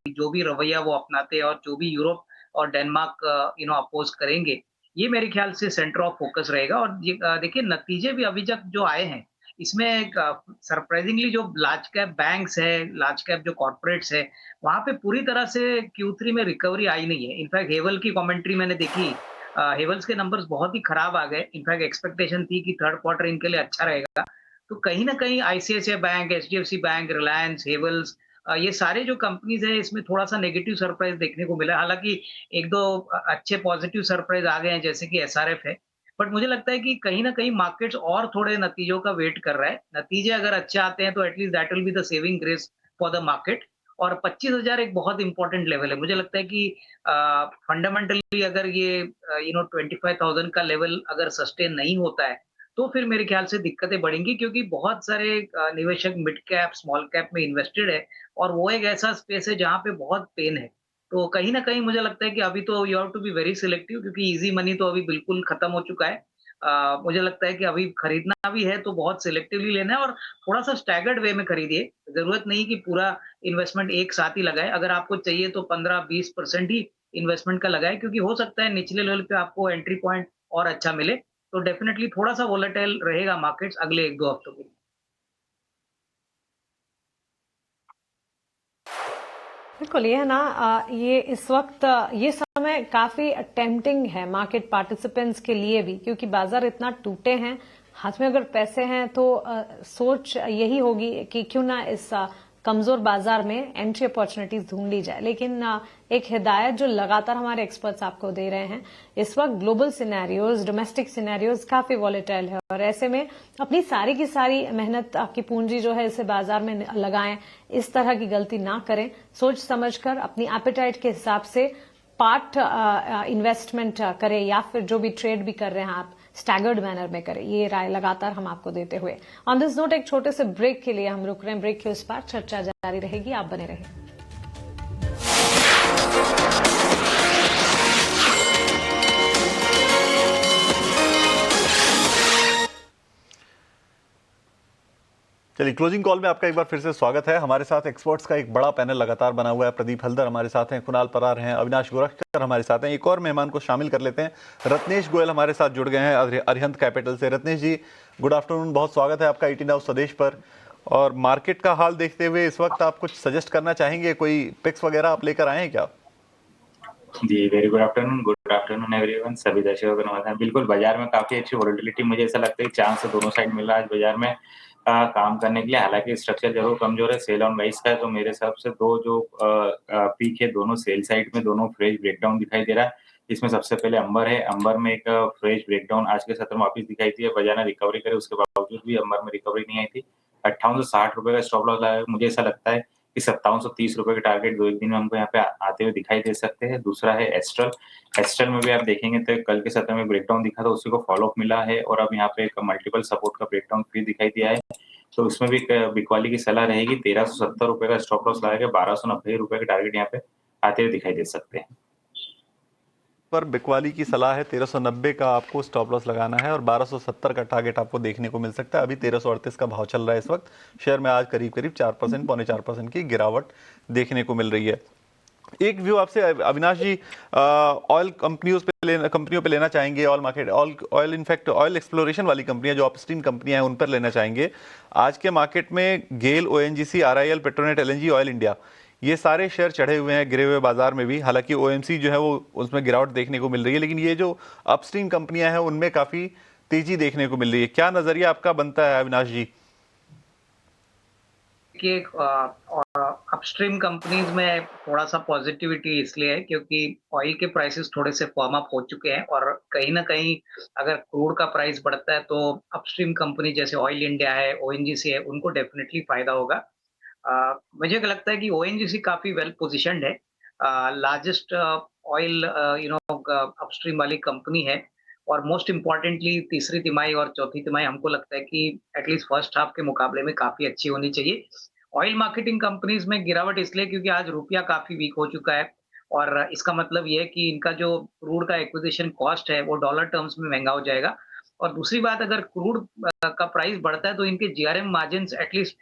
जो भी रवैया वो अपनाते हैं और जो भी यूरोप और डेनमार्क अपोज करेंगे, ये मेरे ख्याल से सेंटर ऑफ फोकस रहेगा। और देखिए नतीजे भी अभी तक जो आए हैं, इसमें सरप्राइजिंगली जो लार्ज कैप बैंक्स है, लार्ज कैप जो कॉर्पोरेट्स है, वहां पे पूरी तरह से Q3 में रिकवरी आई नहीं है। इनफैक्ट हेवल की कमेंट्री मैंने देखी, हेवल्स के नंबर्स बहुत ही खराब आ गए। इनफैक्ट एक्सपेक्टेशन थी कि थर्ड क्वार्टर इनके लिए अच्छा रहेगा। तो कहीं ना कहीं ICICI bank, HDFC bank, Reliance, Havells, ये सारे जो कंपनीज है इसमें थोड़ा सा नेगेटिव सरप्राइज देखने को मिला। हालांकि एक दो अच्छे पॉजिटिव सरप्राइज आ गए हैं, जैसे कि SRF है। बट मुझे लगता है कि कहीं ना कहीं मार्केट्स और थोड़े नतीजों का वेट कर रहा है। नतीजे अगर अच्छे आते हैं तो at least that will be the saving grace for the market. और 25,000 एक बहुत इंपॉर्टेंट लेवल है। मुझे लगता है कि फंडामेंटली अगर ये 25,000 का लेवल अगर सस्टेन नहीं होता है तो फिर मेरे ख्याल से दिक्कतें बढ़ेंगी, क्योंकि बहुत सारे निवेशक मिड कैप, स्मॉल कैप में इन्वेस्टेड है और वो एक ऐसा स्पेस है जहाँ पे बहुत पेन है। तो कहीं ना कहीं मुझे लगता है कि अभी तो you have to be very selective, क्योंकि इजी मनी तो अभी बिल्कुल खत्म हो चुका है। मुझे लगता है कि अभी खरीदना भी है तो बहुत सिलेक्टिवली लेना है और थोड़ा सा स्टैगर्ड वे में खरीदिए। जरूरत नहीं कि पूरा इन्वेस्टमेंट एक साथ ही लगाए। अगर आपको चाहिए तो 15-20% ही इन्वेस्टमेंट का लगाए, क्योंकि हो सकता है निचले लेवल पे आपको एंट्री पॉइंट और अच्छा मिले। तो डेफिनेटली थोड़ा सा वोलेटाइल रहेगा मार्केट्स अगले 1-2 हफ्तों के लिए। बिल्कुल, ये है ना, ये इस वक्त ये समय काफी टेम्पटिंग है मार्केट पार्टिसिपेंट्स के लिए भी, क्योंकि बाजार इतना टूटे हैं। हाथ में अगर पैसे हैं तो सोच यही होगी कि क्यों ना इस कमजोर बाजार में एंट्री अपॉर्चुनिटीज ढूंढ ली जाए। लेकिन एक हिदायत जो लगातार हमारे एक्सपर्ट्स आपको दे रहे हैं, इस वक्त ग्लोबल सिनेरियोज, डोमेस्टिक सिनेरियोज काफी वॉलेटाइल है और ऐसे में अपनी सारी की सारी मेहनत, आपकी पूंजी जो है इसे बाजार में लगाएं। इस तरह की गलती ना करें, सोच समझकर अपनी एपेटाइट के हिसाब से पार्ट इन्वेस्टमेंट करें, या फिर जो भी ट्रेड भी कर रहे हैं आप स्टैगर्ड मैनर में करें। ये राय लगातार हम आपको देते हुए ऑन दिस नोट एक छोटे से ब्रेक के लिए हम रुक रहे हैं। ब्रेक के उस पार चर्चा जारी रहेगी, आप बने रहिए। चलिए, क्लोजिंग कॉल में आपका एक बार फिर से स्वागत है। हमारे साथ एक्सपर्ट्स का एक बड़ा पैनल लगातार बना हुआ है। प्रदीप हल्दर हमारे साथ हैं, कुणाल परार हैं, अविनाश गोरक्षकर हमारे साथ हैं। एक और मेहमान को शामिल कर लेते हैं, रत्नेश गोयल हमारे साथ जुड़ गए हैं अरिहंत कैपिटल से। रत्नेश जी, गुड आफ्टरनून, बहुत स्वागत है आपका ET नाउ स्वदेश पर। और मार्केट का हाल देखते हुए इस वक्त आप कुछ सजेस्ट करना चाहेंगे, कोई पिक्स वगैरह आप लेकर आए हैं क्या? जी वेरी गुड आफ्टरनून एवरीवन, सभी दर्शकों को नमस्कार। बिल्कुल, बाजार में काफी अच्छी वोलेटिलिटी, मुझे ऐसा लगता है चांस दोनों साइड मिल रहा है आज बाजार में काम करने के लिए। हालांकि स्ट्रक्चर जरूर कमजोर है सेल ऑन राइस का, तो मेरे हिसाब से दो जो पीक है दोनों सेल साइड में, दोनों फ्रेश ब्रेकडाउन दिखाई दे रहा है। इसमें सबसे पहले अंबर है, अंबर में एक फ्रेश ब्रेकडाउन आज के सत्र में वापिस दिखाई थी, बाजार ने रिकवरी करे, उसके बावजूद भी अंबर में रिकवरी नहीं आई थी। 5860 रुपए का स्टॉप लॉस लगाया। मुझे ऐसा लगता है कि 5730 रुपए के टारगेट 2 एक दिन में हमको यहाँ पे आते हुए दिखाई दे सकते हैं। दूसरा है एस्ट्रल, एस्ट्रल में भी आप देखेंगे तो कल के सत्र में ब्रेकडाउन दिखा था, उसी को फॉलोअप मिला है और अब यहाँ पे एक मल्टीपल सपोर्ट का ब्रेकडाउन फिर दिखाई दिया है। तो उसमें भी बिकवाली की सलाह रहेगी। 1370 रुपए का स्टॉप लॉस लगाएगा, 1290 रुपए के टारगेट यहाँ पे आते हुए दिखाई दे सकते हैं। पर बिकवाली की सलाह है 1390 का आपको स्टॉप लॉस लगाना है और 1270 का टारगेट आपको देखने को मिल सकता है। अभी 1338 का भाव चल रहा है इस वक्त। शेयर में आज करीब 4%, पौने 4% की गिरावट देखने को मिल रही है। एक व्यू आपसे अविनाश जी, ऑयल कंपनियों पे लेना चाहेंगे, oil market, oil in fact oil exploration वाली कंपनियां जो अपस्ट्रीम कंपनियां हैं उन पर लेना चाहेंगे। आज के मार्केट में GAIL, ONGC, RIL, Petronet, LNG, Oil India, ये सारे शेयर चढ़े हुए हैं गिरे हुए बाजार में भी। हालांकि ओएमसी जो है वो उसमें गिरावट देखने को मिल रही है, लेकिन ये जो अपस्ट्रीम कंपनियां हैं उनमें काफी तेजी देखने को मिल रही है। क्या नजरिया आपका बनता है अविनाश जी? कि अपस्ट्रीम कंपनीज में थोड़ा सा पॉजिटिविटी इसलिए है क्योंकि ऑयल के प्राइसेस थोड़े से फॉर्म अप हो चुके हैं और कहीं ना कहीं अगर क्रूड का प्राइस बढ़ता है तो अपस्ट्रीम कंपनी जैसे ऑयल इंडिया है, ओएनजीसी है, उनको डेफिनेटली फायदा होगा। मुझे लगता है कि ओएनजीसी काफी वेल पोजिशन्ड है, लार्जेस्ट ऑयल अपस्ट्रीम वाली कंपनी है और मोस्ट इम्पॉर्टेंटली तीसरी तिमाही और चौथी तिमाही हमको लगता है कि एटलीस्ट फर्स्ट हाफ के मुकाबले में काफी अच्छी होनी चाहिए। ऑयल मार्केटिंग कंपनीज में गिरावट इसलिए क्योंकि आज रुपया काफी वीक हो चुका है और इसका मतलब ये है कि इनका जो क्रूड का एक्विजिशन कॉस्ट है वो डॉलर टर्म्स में महंगा हो जाएगा। और दूसरी बात, अगर क्रूड का प्राइस बढ़ता है तो इनके जीआरएम मार्जिन एटलीस्ट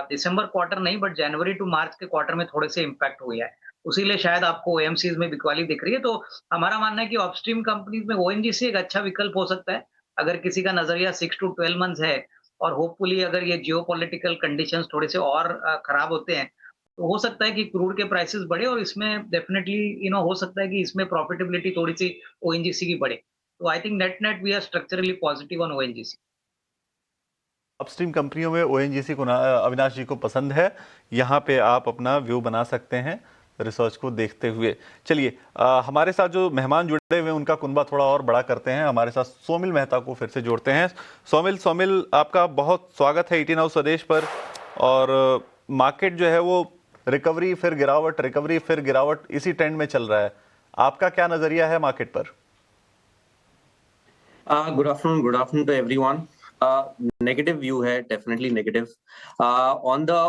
दिसंबर क्वार्टर नहीं बट जनवरी टू मार्च के क्वार्टर में थोड़े से इम्पैक्ट हुए है, उसीलिए शायद आपको ओएमसीज में बिकवाली दिख रही है। तो हमारा मानना है कि अपस्ट्रीम कंपनीज में ओएनजीसी एक अच्छा विकल्प हो सकता है अगर किसी का नजरिया 6 to 12 मंथ्स है और होपफुली अगर ये जियोपॉलिटिकल कंडीशंस थोड़े से और खराब होते हैं तो हो सकता है कि क्रूड के प्राइसेस बढ़े और इसमें डेफिनेटली हो सकता है कि इसमें प्रॉफिटेबिलिटी थोड़ी सी ओएनजीसी की बढ़े। तो I think net we are structurally positive on ONGC. Upstream कंपनियों में ओएनजीसी को अविनाश जी को पसंद है, यहाँ पे आप अपना व्यू बना सकते हैं रिसर्च को देखते हुए। चलिए हमारे साथ जो मेहमान जुड़े हुए हैं उनका कुनबा थोड़ा और बड़ा करते हैं। हमारे साथ सोमिल मेहता को फिर से जोड़ते हैं। सोमिल आपका बहुत स्वागत है 18 हाउस स्वदेश पर। और मार्केट जो है वो रिकवरी फिर गिरावट इसी ट्रेंड में चल रहा है। आपका क्या नजरिया है मार्केट पर? Good afternoon to everyone. Negative view है, definitely negative. On the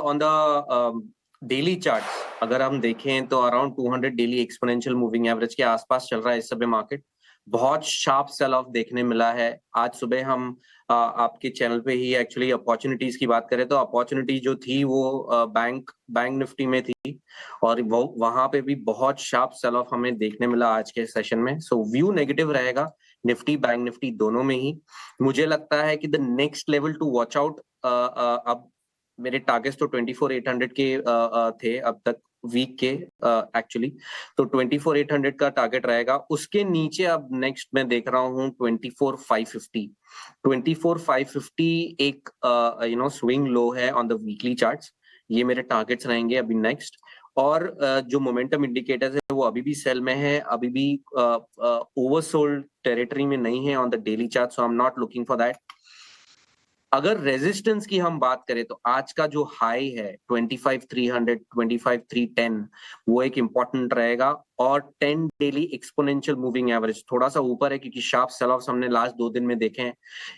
daily charts अगर हम देखें तो around 200 daily exponential moving average के आसपास चल रहा है इस समय मार्केट। बहुत शार्प सेल ऑफ देखने मिला है। आज सुबह हम आपके चैनल पे ही एक्चुअली अपॉर्चुनिटीज की बात करें तो अपॉर्चुनिटी जो थी वो बैंक निफ्टी में थी और वो वहां पे भी बहुत शार्प सेल ऑफ हमें देखने मिला आज के सेशन में। सो व्यू नेगेटिव रहेगा निफ्टी बैंक निफ्टी दोनों में ही। मुझे लगता है कि the next level to watch out, अब मेरे टारगेट्स तो 24,800 के थे अब तक वीक के एक्चुअली, तो 24,800 का टारगेट रहेगा। उसके नीचे अब नेक्स्ट मैं देख रहा हूँ 24,550 एक स्विंग लो है ऑन द वीकली चार्ट्स। ये मेरे टारगेट्स रहेंगे अभी नेक्स्ट। और जो मोमेंटम इंडिकेटर्स है वो अभी भी सेल में है, अभी भी ओवरसोल्ड टेरिटरी में नहीं है on the daily chart, so I am not looking for that. अगर रेजिस्टेंस की हम बात करें तो आज का जो हाई है 25,300 25,310 वो एक इंपॉर्टेंट रहेगा और 10 डेली एक्सपोनेंशियल मूविंग एवरेज थोड़ा सा ऊपर है क्योंकि शार्प सेल ऑफ्स हमने लास्ट 2 दिन में देखे हैं,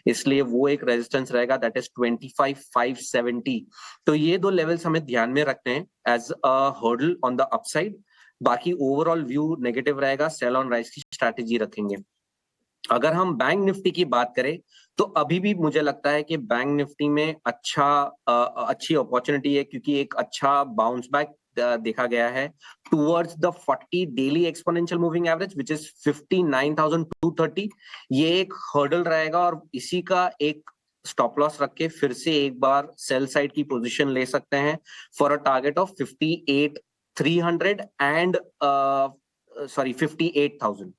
इसलिए वो एक रेजिस्टेंस रहेगा, दैट इज 25,570। तो ये 2 लेवल्स हमें ध्यान में रखते हैं as a hurdle on the upside. बाकी ओवरऑल व्यू नेगेटिव रहेगा, सेल ऑन राइज की स्ट्रैटेजी रखेंगे। अगर हम बैंक निफ्टी की बात करें तो अभी भी मुझे लगता है कि बैंक निफ्टी में अच्छी अपॉर्चुनिटी है क्योंकि एक अच्छा बाउंस बैक देखा गया है towards the 40 daily exponential moving average which is 59,230। ये एक हर्डल रहेगा और इसी का एक स्टॉप लॉस रख के फिर से एक बार सेल साइड की पोजीशन ले सकते हैं for a target of 58,300 and 58,000।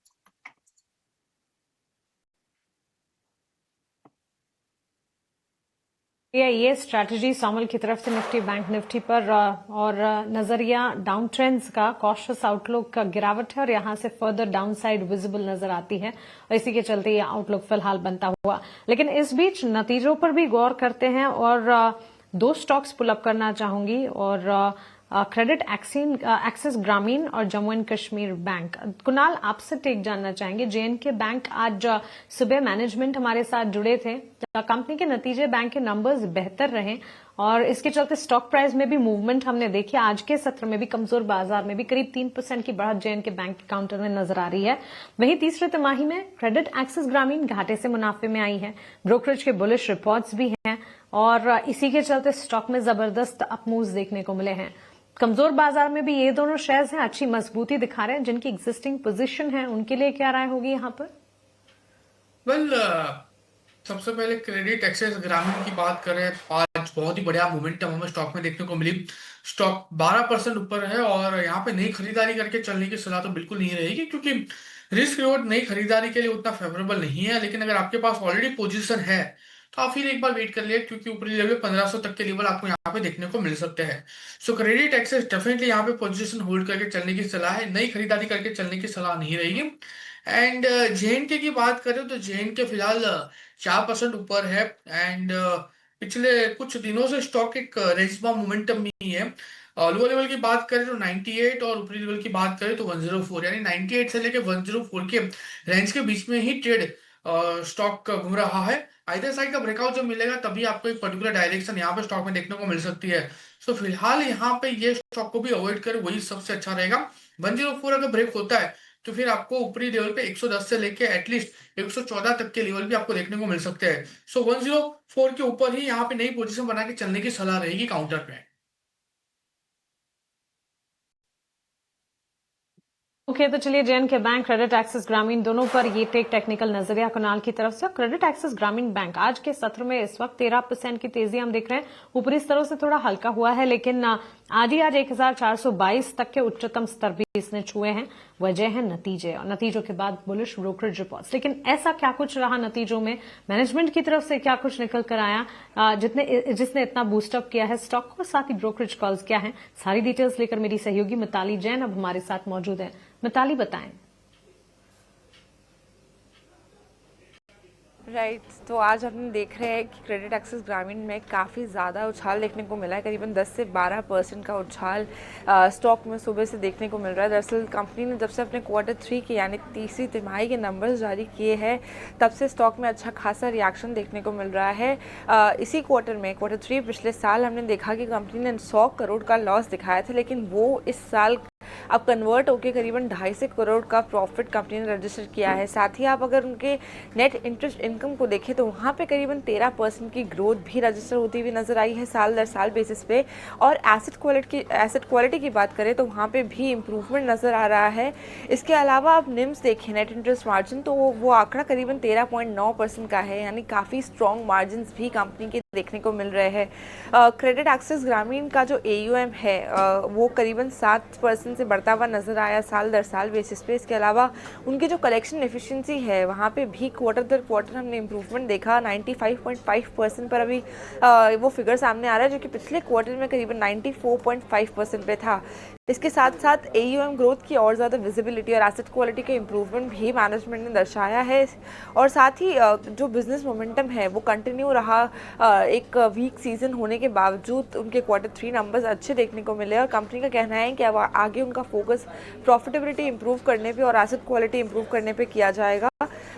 ये स्ट्रैटेजी सामल की तरफ से निफ्टी बैंक निफ्टी पर और नजरिया डाउन ट्रेंड्स का कॉशियस आउटलुक का गिरावट है और यहां से फर्दर डाउनसाइड विजिबल नजर आती है और इसी के चलते ये आउटलुक फिलहाल बनता हुआ। लेकिन इस बीच नतीजों पर भी गौर करते हैं और दो स्टॉक्स पुल अप करना चाहूंगी और क्रेडिट एक्सिस ग्रामीण और जम्मू एंड कश्मीर बैंक। कुणाल, आपसे टेक जानना चाहेंगे। जेएनके बैंक आज सुबह मैनेजमेंट हमारे साथ जुड़े थे, कंपनी के नतीजे बैंक के नंबर्स बेहतर रहे और इसके चलते स्टॉक प्राइस में भी मूवमेंट हमने देखी। आज के सत्र में भी कमजोर बाजार में भी करीब 3% की बढ़त जेएनके बैंक के काउंटर में नजर आ रही है। वहीं तीसरे तिमाही में क्रेडिट एक्सिस ग्रामीण घाटे से मुनाफे में आई है। ब्रोकरेज के बुलिश रिपोर्ट्स भी हैं और इसी के चलते स्टॉक में जबरदस्त अपमूव्स देखने को मिले हैं। कमजोर बाजार में भी ये दोनों शेयर्स हैं, अच्छी मजबूती दिखा रहे हैं। जिनकी एग्जिस्टिंग पोजीशन है उनके लिए क्या राय होगी यहाँ पर? सबसे पहले क्रेडिट एक्सेस ग्रामीण की बात करें, आज बहुत ही बढ़िया मोमेंटम हमें स्टॉक में देखने को मिली। स्टॉक 12% ऊपर है और यहाँ पे नई खरीदारी करके चलने की सलाह तो बिल्कुल नहीं रहेगी, क्योंकि रिस्क रिवॉर्ड नई खरीदारी के लिए उतना फेवरेबल नहीं है। लेकिन अगर आपके पास ऑलरेडी पोजीशन है तो आप फिर एक बार वेट कर लिए, क्योंकि ऊपरी लेवल 1500 तक के लेवल आपको यहाँ पे देखने को मिल सकते हैं। सो क्रेडिट एक्सेस डेफिनेटली यहाँ पे पोजीशन होल्ड करके चलने की सलाह है, नई खरीदारी करके चलने की सलाह नहीं रहेगी। एंड जेएनके की बात करें तो जेएनके फिलहाल 4% ऊपर है एंड पिछले कुछ दिनों से स्टॉक एक रेंजबाउंड मोमेंटम में ही है। लोअर लेवल की बात करें तो 98 और ऊपरी लेवल की बात करें तो 104, यानी 98 से लेकर 104 के रेंज के बीच में ही ट्रेड स्टॉक घूम रहा है। आइदर साइड का ब्रेकआउट जब मिलेगा तभी आपको एक पर्टिकुलर डायरेक्शन यहाँ पे स्टॉक में देखने को मिल सकती है। सो फिलहाल यहाँ पे ये स्टॉक को भी अवॉइड करें, वही सबसे अच्छा रहेगा। 104 अगर ब्रेक होता है तो फिर आपको ऊपरी लेवल पे 110 से लेके एटलीस्ट 114 तक के लेवल भी आपको देखने को मिल सकते हैं। सो 104 के ऊपर ही यहाँ पे नई पोजीशन बना के चलने की सलाह रहेगी काउंटर पे। ओके, तो चलिए जेएनके बैंक, क्रेडिट एक्सिस ग्रामीण दोनों पर ये टेक्निकल नजरिया कुणाल की तरफ से। क्रेडिट एक्सिस ग्रामीण बैंक आज के सत्र में इस वक्त 13% की तेजी हम देख रहे हैं। ऊपरी स्तरों से थोड़ा हल्का हुआ है, लेकिन आज 1422 तक के उच्चतम स्तर भी इसने छुए हैं। वजह है नतीजे और नतीजों के बाद बुलिश ब्रोकरेज रिपोर्ट्स। लेकिन ऐसा क्या कुछ रहा नतीजों में, मैनेजमेंट की तरफ से क्या कुछ निकल कर आया जिसने इतना बूस्टअप किया है स्टॉक को, साथ ही ब्रोकरेज कॉल्स क्या है, सारी डिटेल्स लेकर मेरी सहयोगी मिताली जैन अब हमारे साथ मौजूद है। मिताली, बताएं। राइट, तो आज हम देख रहे हैं कि क्रेडिट एक्सिस ग्रामीण में काफ़ी ज़्यादा उछाल देखने को मिला है। करीबन 10 से 12% का उछाल स्टॉक में सुबह से देखने को मिल रहा है। दरअसल कंपनी ने जब से अपने Q3 के यानी तीसरी तिमाही के नंबर्स जारी किए हैं तब से स्टॉक में अच्छा खासा रिएक्शन देखने को मिल रहा है। इसी क्वार्टर में Q3 पिछले साल हमने देखा कि कंपनी ने 100 करोड़ का लॉस दिखाया था, लेकिन वो इस साल अब कन्वर्ट होकर करीबन 250 करोड़ का प्रॉफिट कंपनी ने रजिस्टर किया है। साथ ही आप अगर उनके नेट इंटरेस्ट इनकम को देखें तो वहाँ पे करीबन 13% की ग्रोथ भी रजिस्टर होती हुई नजर आई है साल दर साल बेसिस पे। और एसेट क्वालिटी की बात करें तो वहाँ पे भी इम्प्रूवमेंट नज़र आ रहा है। इसके अलावा आप निम्स देखें, नेट इंटरेस्ट मार्जिन, तो वो आंकड़ा करीबन 13.9% का है, यानी काफ़ी स्ट्रॉन्ग मार्जिन भी कंपनी के देखने को मिल रहे हैं। क्रेडिट एक्सिस ग्रामीण का जो AUM है वो करीबन 7% से बढ़ता हुआ नजर आया साल दर साल बेसिस पे। इसके अलावा उनकी जो कलेक्शन एफिशिएंसी है वहाँ पे भी क्वार्टर दर क्वार्टर हमने इम्प्रूवमेंट देखा। 95.5% पर अभी वो फिगर सामने आ रहा है, जो कि पिछले क्वार्टर में करीबन 94.5% पे था। इसके साथ साथ AUM ग्रोथ की और ज़्यादा विजिबिलिटी और एसेट क्वालिटी के इम्प्रूवमेंट भी मैनेजमेंट ने दर्शाया है। और साथ ही जो बिजनेस मोमेंटम है वो कंटिन्यू रहा। एक वीक सीजन होने के बावजूद उनके Q3 नंबर्स अच्छे देखने को मिले और कंपनी का कहना है कि अब आगे उनका फोकस प्रॉफिटेबिलिटी इंप्रूव करने पे और एसेट क्वालिटी इंप्रूव करने पे किया जाएगा।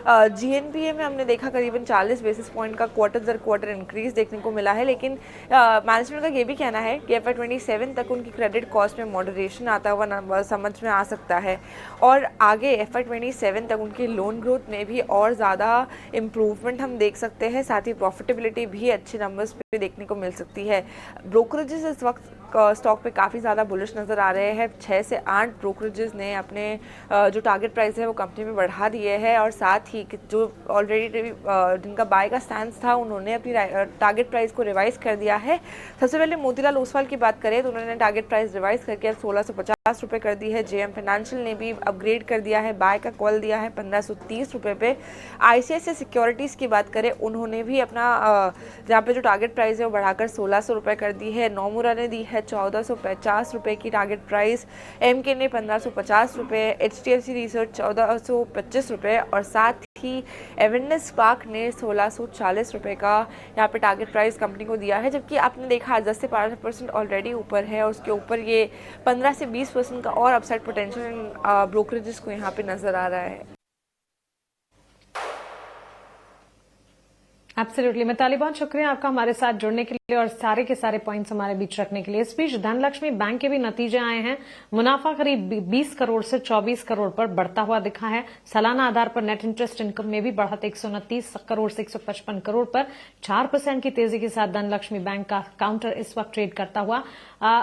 GNPA में हमने देखा करीबन 40 बेसिस पॉइंट का क्वार्टर दर क्वार्टर इंक्रीज देखने को मिला है, लेकिन मैनेजमेंट का ये भी कहना है कि FY27 तक उनकी क्रेडिट कॉस्ट में मॉडरेशन आता हुआ समझ में आ सकता है और आगे FY27 तक उनकी लोन ग्रोथ में भी और ज़्यादा इम्प्रूवमेंट हम देख सकते हैं। साथ ही प्रॉफिटेबिलिटी भी अच्छे नंबर्स पे देखने को मिल सकती है। ब्रोकरेजेस इस वक्त स्टॉक पे काफ़ी ज़्यादा बुलिश नज़र आ रहे हैं। 6 से 8 ब्रोकरेजेस ने अपने जो टारगेट प्राइस है वो कंपनी में बढ़ा दिए हैं, और साथ ही जो ऑलरेडी जिनका बाय का स्टैंस था उन्होंने अपनी टारगेट प्राइस को रिवाइज कर दिया है। सबसे पहले मोतीलाल ओसवाल की बात करें तो उन्होंने टारगेट प्राइस रिवाइज करके 1650 रुपये कर दी है। जेएम फाइनेंशियल ने भी अपग्रेड कर दिया है, बाय का कॉल दिया है 1530 रुपये पे। आईसीआईसीआई सिक्योरिटीज़ की बात करें, उन्होंने भी अपना जहाँ पे जो टारगेट प्राइस है वो बढ़ाकर 1600 रुपये कर दी है। नोमुरा ने दी है 1450 रुपये की टारगेट प्राइस, एमके ने 1550 रुपये, एचडीएफसी रिसर्च 1425 रुपये, और साथ ही एवेंडस स्पार्क ने 1640 रुपये का यहाँ पे टारगेट प्राइस कंपनी को दिया है। जबकि आपने देखा 10 से 12% ऑलरेडी ऊपर है, और उसके ऊपर ये 15 से 20% का और अपसाइड पोटेंशियल ब्रोकरेजेस को यहाँ पे नजर आ रहा है। एब्सोल्युटली मिताली, बहुत शुक्रिया आपका हमारे साथ जुड़ने के लिए और सारे के सारे पॉइंट्स हमारे बीच रखने के लिए। इस बीच धनलक्ष्मी बैंक के भी नतीजे आए हैं। मुनाफा करीब 20 करोड़ से 24 करोड़ पर बढ़ता हुआ दिखा है। सालाना आधार पर नेट इंटरेस्ट इनकम में भी बढ़त 129 करोड़ से 155 करोड़ पर 4% की तेजी के साथ धनलक्ष्मी बैंक का काउंटर इस वक्त ट्रेड करता हुआ।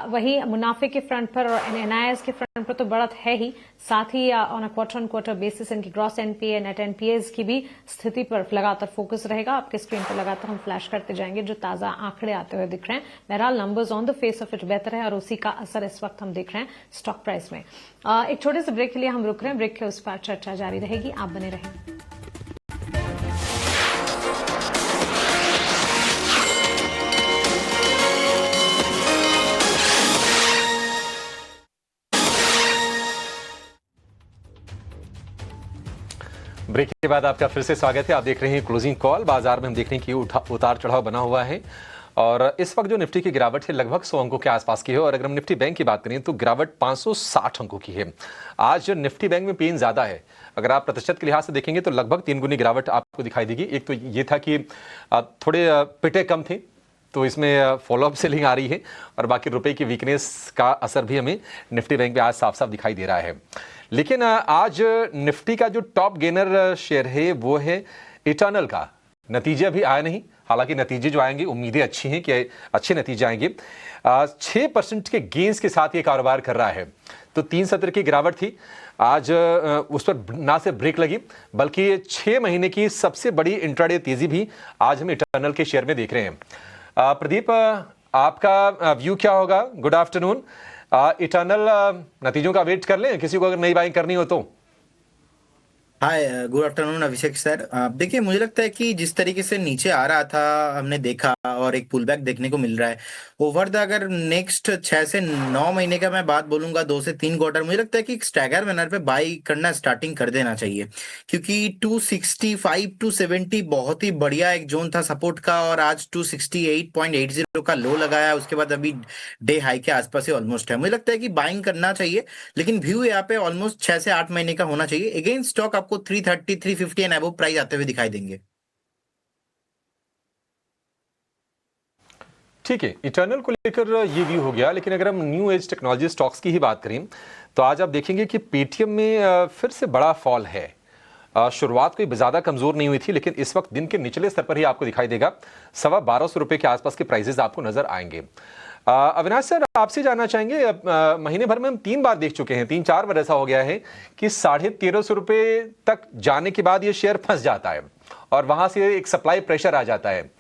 वहीं मुनाफे के फ्रंट पर और एनआईएस के फ्रंट पर तो बढ़त है ही, साथ ही on a quarter on quarter basis इनकी ग्रॉस एनपीए नेट एनपीएस की भी स्थिति पर लगातार फोकस रहेगा। आपके स्क्रीन पर लगातार हम फ्लैश करते जाएंगे जो ताजा आंकड़े आते हुए दिख रहे हैं। बहरहाल numbers on the face of it बेहतर है और उसी का असर इस वक्त हम देख रहे हैं स्टॉक प्राइस में। एक छोटे से ब्रेक के लिए हम रुक रहे हैं, ब्रेक के उस पर चर्चा जारी रहेगी, आप बने रहें। ब्रेक के बाद आपका फिर से स्वागत है। आप देख रहे हैं क्लोजिंग कॉल। बाजार में हम देख रहे हैं कि उतार चढ़ाव बना हुआ है और इस वक्त जो निफ्टी की गिरावट है लगभग 100 अंकों के आसपास की है। और अगर हम निफ्टी बैंक की बात करें तो गिरावट 560 अंकों की है। आज निफ्टी बैंक में पेन ज्यादा है। अगर आप प्रतिशत के लिहाज से देखेंगे तो लगभग 3 गुनी गिरावट आपको दिखाई देगी। एक तो ये था कि थोड़े पिटे कम थे तो इसमें फॉलोअप सेलिंग आ रही है, और बाकी रुपए की वीकनेस का असर भी हमें निफ्टी बैंक में आज साफ साफ दिखाई दे रहा है। लेकिन आज निफ्टी का जो टॉप गेनर शेयर है वो है इटर्नल का। नतीजे अभी आए नहीं, हालांकि नतीजे जो आएंगे उम्मीदें अच्छी हैं कि अच्छे नतीजे आएंगे। 6% के गेंस के साथ ये कारोबार कर रहा है। तो 3 सत्र की गिरावट थी, आज उस पर ना से ब्रेक लगी बल्कि 6 महीने की सबसे बड़ी इंट्राडे तेजी भी आज हम इटर्नल के शेयर में देख रहे हैं। प्रदीप, आपका व्यू क्या होगा? Good afternoon. इटर्नल नतीजों का वेट कर लें किसी को अगर नई बाइंग करनी हो तो? हाय, गुड आफ्टरनून अभिषेक सर। देखिए, मुझे लगता है कि जिस तरीके से नीचे आ रहा था हमने देखा और एक पुल बैक देखने को मिल रहा है ओवर द, अगर नेक्स्ट 6 से 9 महीने का मैं बात बोलूंगा, 2 से 3 क्वार्टर, मुझे लगता है कि स्टैगर मैनर पे बाई करना स्टार्टिंग कर देना चाहिए। क्योंकि 265 टू 70 बहुत ही बढ़िया एक जोन था सपोर्ट का, और आज 268.80 का लो लगाया, उसके बाद अभी डे हाई के आसपास ही ऑलमोस्ट है। मुझे लगता है कि बाइंग करना चाहिए, लेकिन व्यू यहाँ पे ऑलमोस्ट 6 से 8 महीने का होना चाहिए। अगेन स्टॉक आपको 330, 350 एंड अबव प्राइस आते हुए दिखाई देंगे। ठीक है, इटर्नल को लेकर ये व्यू हो गया। लेकिन अगर हम न्यू एज टेक्नोलॉजी स्टॉक्स की ही बात करें तो आज आप देखेंगे कि पेटीएम में फिर से बड़ा फॉल है। शुरुआत कोई ज्यादा कमजोर नहीं हुई थी, लेकिन इस वक्त दिन के निचले स्तर पर ही आपको दिखाई देगा। 1250 रुपए के आसपास के प्राइसेस आपको नजर आएंगे। अविनाश सर, आपसे जानना चाहेंगे, महीने भर में हम 3 बार देख चुके हैं, 3-4 बार ऐसा हो गया है कि 1350 रुपए तक जाने के बाद ये शेयर फंस जाता है और वहां से एक सप्लाई प्रेशर आ जाता है।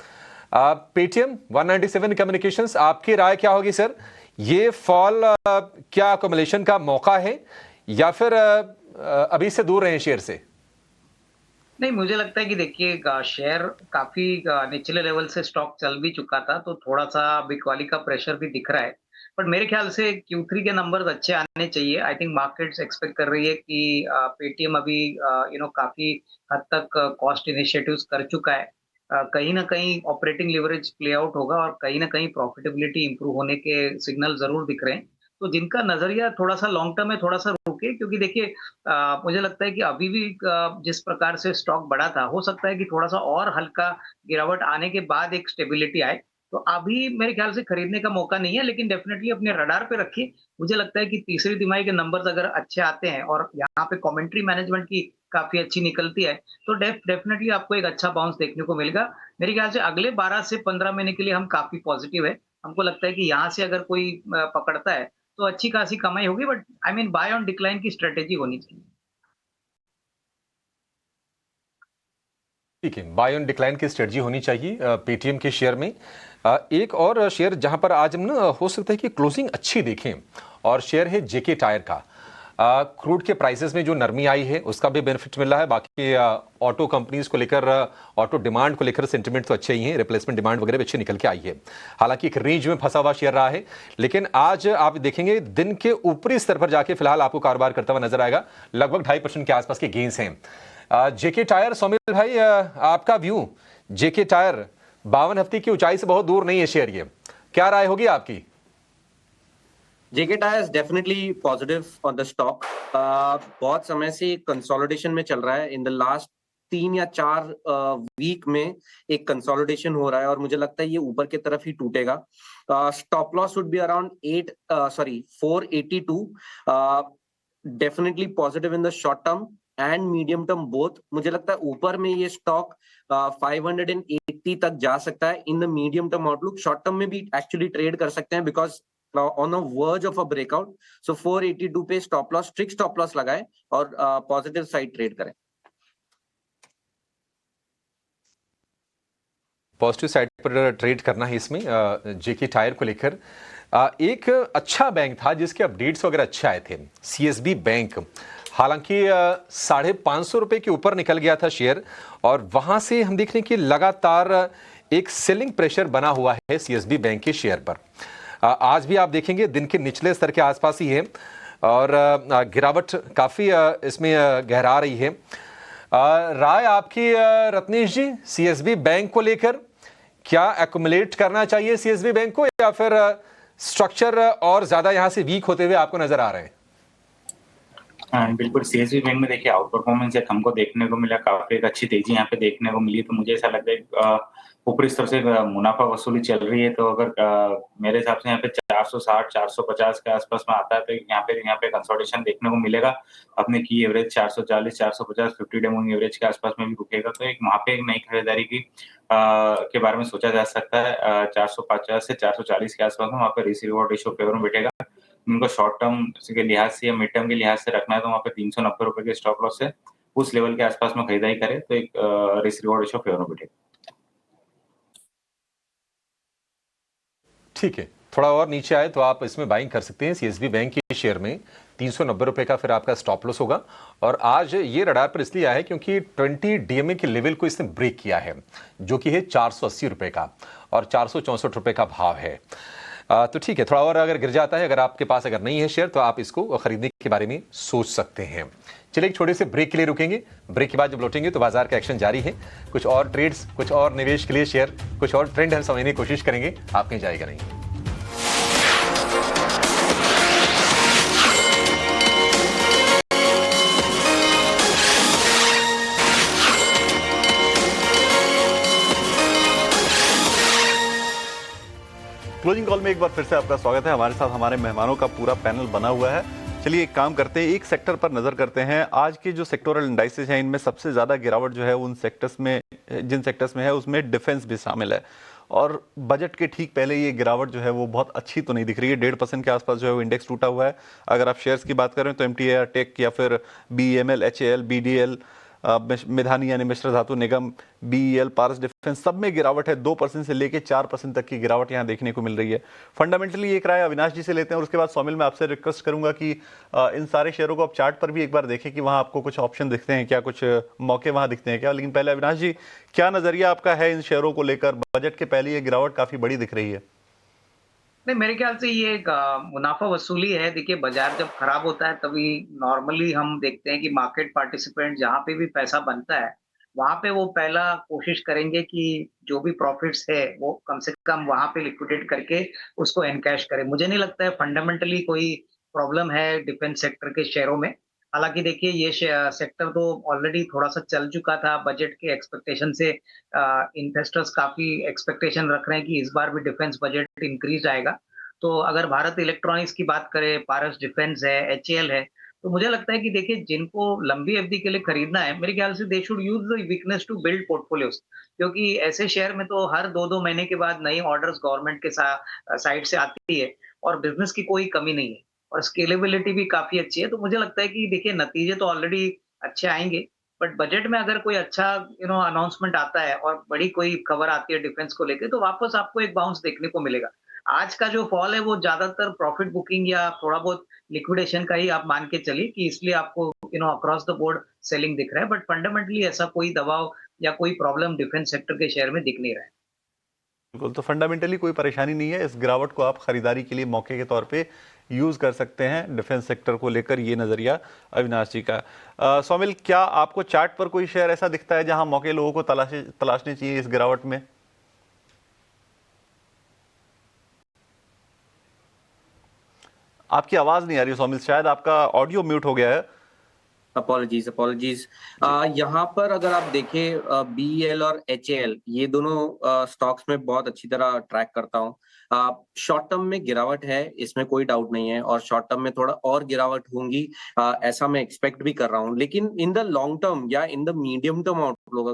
पेटीएम 197 कम्युनिकेशंस, आपकी राय क्या होगी सर? ये फॉल क्या अकोमोलेशन का मौका है या फिर अभी से दूर रहे शेयर से? नहीं, मुझे लगता है कि देखिए शेयर काफी निचले लेवल से स्टॉक चल भी चुका था, तो थोड़ा सा बिकवाली का प्रेशर भी दिख रहा है। बट मेरे ख्याल से Q3 के नंबर्स अच्छे आने चाहिए। आई थिंक मार्केट्स एक्सपेक्ट कर रही है कि पेटीएम अभी काफी हद तक कॉस्ट इनिशिएटिव्स कर चुका है। कहीं ना कहीं ऑपरेटिंग लिवरेज प्ले आउट होगा और कहीं ना कहीं प्रॉफिटेबिलिटी इंप्रूव होने के सिग्नल जरूर दिख रहे हैं। तो जिनका नजरिया थोड़ा सा लॉन्ग टर्म में थोड़ा सा रुके, क्योंकि देखिए मुझे लगता है कि अभी भी जिस प्रकार से स्टॉक बढ़ा था, हो सकता है कि थोड़ा सा और हल्का गिरावट आने के बाद एक स्टेबिलिटी आए। तो अभी मेरे ख्याल से खरीदने का मौका नहीं है, लेकिन डेफिनेटली अपने रडार पे रखिए। मुझे लगता है कि तीसरी तिमाही के नंबर्स अगर अच्छे आते हैं और यहाँ पे कमेंट्री मैनेजमेंट की काफी अच्छी निकलती है तो डेफिनेटली आपको एक अच्छा बाउंस देखने को मिलेगा। मेरे ख्याल से अगले 12 से 15 महीने के लिए हम काफी पॉजिटिव है। हमको लगता है कि यहाँ से अगर कोई पकड़ता है तो अच्छी खासी कमाई होगी, but I mean by on decline की स्ट्रेटेजी होनी चाहिए। ठीक है, बाय ऑन डिक्लाइन की स्ट्रेटजी होनी चाहिए पेटीएम के शेयर में। एक और शेयर जहां पर आज हम ना हो सकता है कि क्लोजिंग अच्छी देखें, और शेयर है जेके टायर का। क्रूड के प्राइसेस में जो नरमी आई है उसका भी बेनिफिट मिल रहा है। बाकी ऑटो कंपनीज को लेकर, ऑटो डिमांड को लेकर सेंटिमेंट तो अच्छे ही हैं, रिप्लेसमेंट डिमांड वगैरह भी अच्छी निकल के आई है। हालांकि एक रेंज में फंसा हुआ शेयर रहा है, लेकिन आज आप देखेंगे दिन के ऊपरी स्तर पर जाके फिलहाल आपको कारोबार करता हुआ नजर आएगा। लगभग 2.5% के आसपास के गेंस हैं। जेके टायर, सौमिल भाई, आपका व्यू, जेके टायर 52 हफ्ते की ऊंचाई से बहुत दूर नहीं है शेयर, ये क्या राय होगी आपकी? JK Tyre is definitely positive on the stock. बहुत समय से कंसोलिडेशन में चल रहा है। इन द लास्ट 3 या 4 वीक में एक कंसोलिडेशन हो रहा है और मुझे लगता है ये ऊपर की तरफ ही टूटेगा। Stop loss would be around 482। Definitely positive in the short term and medium term both. मुझे लगता है ऊपर में ये स्टॉक 580 तक जा सकता है इन the medium term outlook. Short term में भी एक्चुअली ट्रेड कर सकते हैं because on a verge of a breakout. So 482 पे stop loss, strict stop loss लगाए और पॉजिटिव साइड ट्रेड करें। पॉजिटिव साइड पर ट्रेड करना है इसमें जेके टायर को लेकर। एक अच्छा बैंक था जिसके अपडेट्स वगैरह अच्छे आए थे, सीएसबी बैंक। हालांकि 550 रुपए के ऊपर निकल गया था शेयर, और वहां से हम देख रहे हैं कि लगातार एक सेलिंग प्रेशर बना हुआ है सीएसबी बैंक के शेयर पर। आज भी आप देखेंगे दिन के निचले स्तर के आसपास ही है, और गिरावट काफी इसमें गहरा रही है। राय आपकी रत्नेश जी, सीएसबी बैंक को लेकर, क्या एक्युमुलेट करना चाहिए सीएसबी बैंक को, या फिर स्ट्रक्चर और ज्यादा यहां से वीक होते हुए आपको नजर आ रहे हैं? हाँ, बिल्कुल। सीएसबी बैंक में देखिए आउट परफॉर्मेंस एक हमको देखने को मिला, काफी एक अच्छी तेजी यहाँ पे देखने को मिली। तो मुझे ऐसा लग रहा है ऊपरी स्तर से मुनाफा वसूली चल रही है। तो अगर मेरे हिसाब से यहाँ पे 460 450 के आसपास में आता है तो यहाँ पे कंसोलिडेशन देखने को मिलेगा। अपने की एवरेज 440 450 50 डे मूविंग एवरेज के आसपास में भी रुकेगा। तो एक वहाँ पे एक नई खरीदारी की के बारे में सोचा जा सकता है। 450 से 440 के आसपास में वहाँ पे रिस्क रिवॉर्ड रेशियो फेवर में बैठेगा। उनको शॉर्ट टर्म के लिहाज से या मिड टर्म के लिहाज से रखना है तो वहाँ पे 390 रुपए के स्टॉप लॉस है, उस लेवल के आसपास में खरीदारी करे तो एक रिस्क रिवॉर्ड रेशियो फेवर में बैठेगा। ठीक है, थोड़ा और नीचे आए तो आप इसमें बाइंग कर सकते हैं। सीएसबी बैंक के शेयर में 390 रुपए का फिर आपका स्टॉप लॉस होगा। और आज ये रडार पर इसलिए आया है क्योंकि 20 डीएमए के लेवल को इसने ब्रेक किया है, जो कि है 480 रुपए का, और 464 रुपए का भाव है। तो ठीक है, थोड़ा और अगर गिर जाता है, अगर आपके पास अगर नहीं है शेयर, तो आप इसको खरीदने के बारे में सोच सकते हैं। चलिए एक छोटे से ब्रेक के लिए रुकेंगे। ब्रेक के बाद जब लौटेंगे तो बाजार का एक्शन जारी है। कुछ और ट्रेड्स, कुछ और निवेश के लिए शेयर, कुछ और ट्रेंड हम समझने की कोशिश करेंगे। आप कहीं जाएगा नहीं। क्लोजिंग कॉल में एक बार फिर से आपका स्वागत है। हमारे साथ हमारे मेहमानों का पूरा पैनल बना हुआ है। चलिए एक काम करते हैं, एक सेक्टर पर नजर करते हैं। आज के जो सेक्टोरल इंडाइसेस हैं, इनमें सबसे ज्यादा गिरावट जो है उन सेक्टर्स में, जिन सेक्टर्स में है उसमें डिफेंस भी शामिल है। और बजट के ठीक पहले ये गिरावट जो है वो बहुत अच्छी तो नहीं दिख रही है। 1.5% के आसपास जो है वो इंडेक्स टूटा हुआ है। अगर आप शेयर्स की बात करें तो MTAR टेक या फिर BEML, HAL, BDL, मिधानी यानी मिश्र धातु निगम, BEL, पारस डिफेंस, सब में गिरावट है। 2% से लेके 4% तक की गिरावट यहाँ देखने को मिल रही है। फंडामेंटली एक राय अविनाश जी से लेते हैं और उसके बाद सौमिल, मैं आपसे रिक्वेस्ट करूंगा कि इन सारे शेयरों को आप चार्ट पर भी एक बार देखें कि वहां आपको कुछ ऑप्शन दिखते हैं क्या, कुछ मौके वहां दिखते हैं क्या। लेकिन पहले अविनाश जी, क्या नजरिया आपका है इन शेयरों को लेकर? बजट के पहले ये गिरावट काफी बड़ी दिख रही है। नहीं, मेरे ख्याल से ये एक मुनाफा वसूली है। देखिए, बाजार जब खराब होता है तभी नॉर्मली हम देखते हैं कि मार्केट पार्टिसिपेंट जहां पे भी पैसा बनता है वहां पे वो पहला कोशिश करेंगे कि जो भी प्रॉफिट्स है वो कम से कम वहां पे लिक्विडेट करके उसको एनकैश करें। मुझे नहीं लगता है फंडामेंटली कोई प्रॉब्लम है डिफेंस सेक्टर के शेयरों में। हालांकि देखिए, ये सेक्टर तो ऑलरेडी थोड़ा सा चल चुका था। बजट के एक्सपेक्टेशन से इन्वेस्टर्स काफी एक्सपेक्टेशन रख रहे हैं कि इस बार भी डिफेंस बजट इंक्रीज आएगा। तो अगर भारत इलेक्ट्रॉनिक्स की बात करें, पारस डिफेंस है, HAL है, तो मुझे लगता है कि देखिए जिनको लंबी अवधि के लिए खरीदना है, मेरे ख्याल से they should use the weakness to build portfolios, क्योंकि ऐसे शेयर में तो हर 2-2 महीने के बाद नई ऑर्डर्स गवर्नमेंट के साइड से आती है और बिजनेस की कोई कमी नहीं है और स्केलेबिलिटी भी काफी अच्छी है। तो मुझे लगता है कि देखिए नतीजे तो ऑलरेडी अच्छे आएंगे, बट बजट में अगर कोई अच्छा अनाउंसमेंट आता है और बड़ी कोई खबर आती है डिफेंस को लेके, तो वापस आपको एक बाउंस देखने को मिलेगा। आज का जो फॉल है वो ज्यादातर प्रॉफिट बुकिंग या थोड़ा बहुत लिक्विडेशन का ही आप मान के चलिए कि इसलिए आपको अक्रॉस द बोर्ड सेलिंग दिख रहा है, बट फंडामेंटली ऐसा कोई दबाव या कोई प्रॉब्लम डिफेंस सेक्टर के शेयर में दिख नहीं रहा है। बिल्कुल, तो फंडामेंटली कोई परेशानी नहीं है। इस गिरावट को आप खरीदारी के लिए मौके के तौर पे यूज कर सकते हैं डिफेंस सेक्टर को लेकर, ये नजरिया अविनाश जी का। सौमिल, क्या आपको चार्ट पर कोई शेयर ऐसा दिखता है जहां मौके लोगों को तलाशने चाहिए इस गिरावट में? आपकी आवाज नहीं आ रही सौमिल, शायद आपका ऑडियो म्यूट हो गया है। अपॉलजीज। यहाँ पर अगर आप देखें BEL और HAL ये दोनों स्टॉक्स में बहुत अच्छी तरह ट्रैक करता हूँ। शॉर्ट टर्म में गिरावट है, इसमें कोई डाउट नहीं है, और शॉर्ट टर्म में थोड़ा और गिरावट होंगी ऐसा मैं एक्सपेक्ट भी कर रहा हूँ। लेकिन इन द लॉन्ग टर्म या in the medium term outlook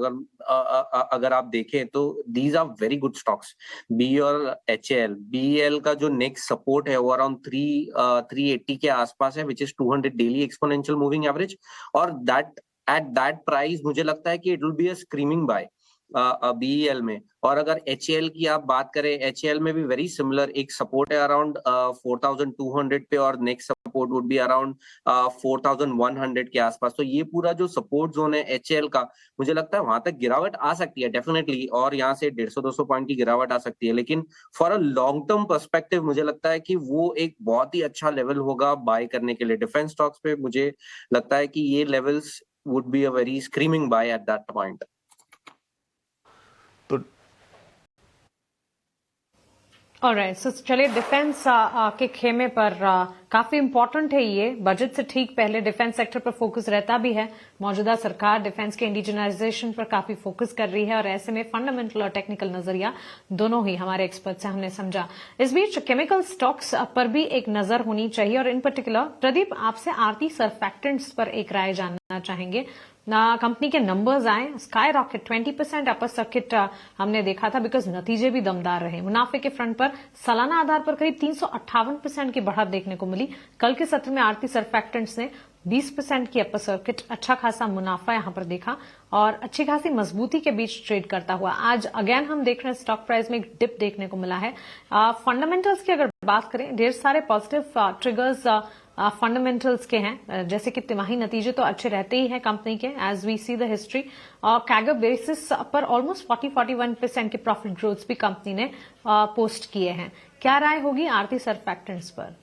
अगर आप देखें तो these are very good stocks. BE और HAL, BEL का जो नेक्स्ट सपोर्ट है वो अराउंड 380 के आसपास है, which is 200 daily exponential moving average, और दैट एट दैट प्राइस मुझे लगता है कि it will be a screaming buy BEL में। और अगर HAL की आप बात करें, HAL में भी वेरी सिमिलर एक सपोर्ट है अराउंड 4200 पे, और next support would be around 4100 के आसपास। तो ये पूरा जो सपोर्ट जोन है HAL का, मुझे लगता है वहां तक गिरावट आ सकती है डेफिनेटली, और यहाँ से 150-200 पॉइंट की गिरावट आ सकती है। लेकिन for a long term perspective मुझे लगता है कि वो एक बहुत ही अच्छा लेवल होगा बाय करने के लिए। डिफेंस स्टॉक्स पे मुझे लगता है कि ये levels would be a very screaming buy at that point. Alright, so चलिए डिफेंस के खेमे पर काफी इंपॉर्टेंट है ये। बजट से ठीक पहले डिफेंस सेक्टर पर फोकस रहता भी है। मौजूदा सरकार डिफेंस के इंडिजिनाइजेशन पर काफी फोकस कर रही है और ऐसे में फंडामेंटल और टेक्निकल नजरिया दोनों ही हमारे एक्सपर्ट से हमने समझा। इस बीच केमिकल स्टॉक्स पर भी एक नजर होनी चाहिए, और इन पर्टिकुलर प्रदीप आपसे आरती सर्फैक्टेंट्स पर एक राय जानना चाहेंगे। कंपनी के नंबर्स आए, स्काई रॉकेट 20% अपर सर्किट हमने देखा था, बिकॉज नतीजे भी दमदार रहे। मुनाफे के फ्रंट पर सालाना आधार पर करीब 358% की बढ़त देखने को मिली। कल के सत्र में आरती सर्फैक्टेंट्स ने 20% की अपर सर्किट, अच्छा खासा मुनाफा यहां पर देखा और अच्छी खासी मजबूती के बीच ट्रेड करता हुआ। आज अगेन हम देख रहे हैं स्टॉक प्राइस में एक डिप देखने को मिला है। फंडामेंटल्स की अगर बात करें, ढेर सारे पॉजिटिव ट्रिगर्स फंडामेंटल्स के हैं, जैसे कि तिमाही नतीजे तो अच्छे रहते ही हैं कंपनी के, as we see the history, और कैगर बेसिस पर ऑलमोस्ट 40-41% के प्रॉफिट ग्रोथ भी कंपनी ने पोस्ट किए हैं। क्या राय होगी आरती सर्फैक्टेंट्स पर?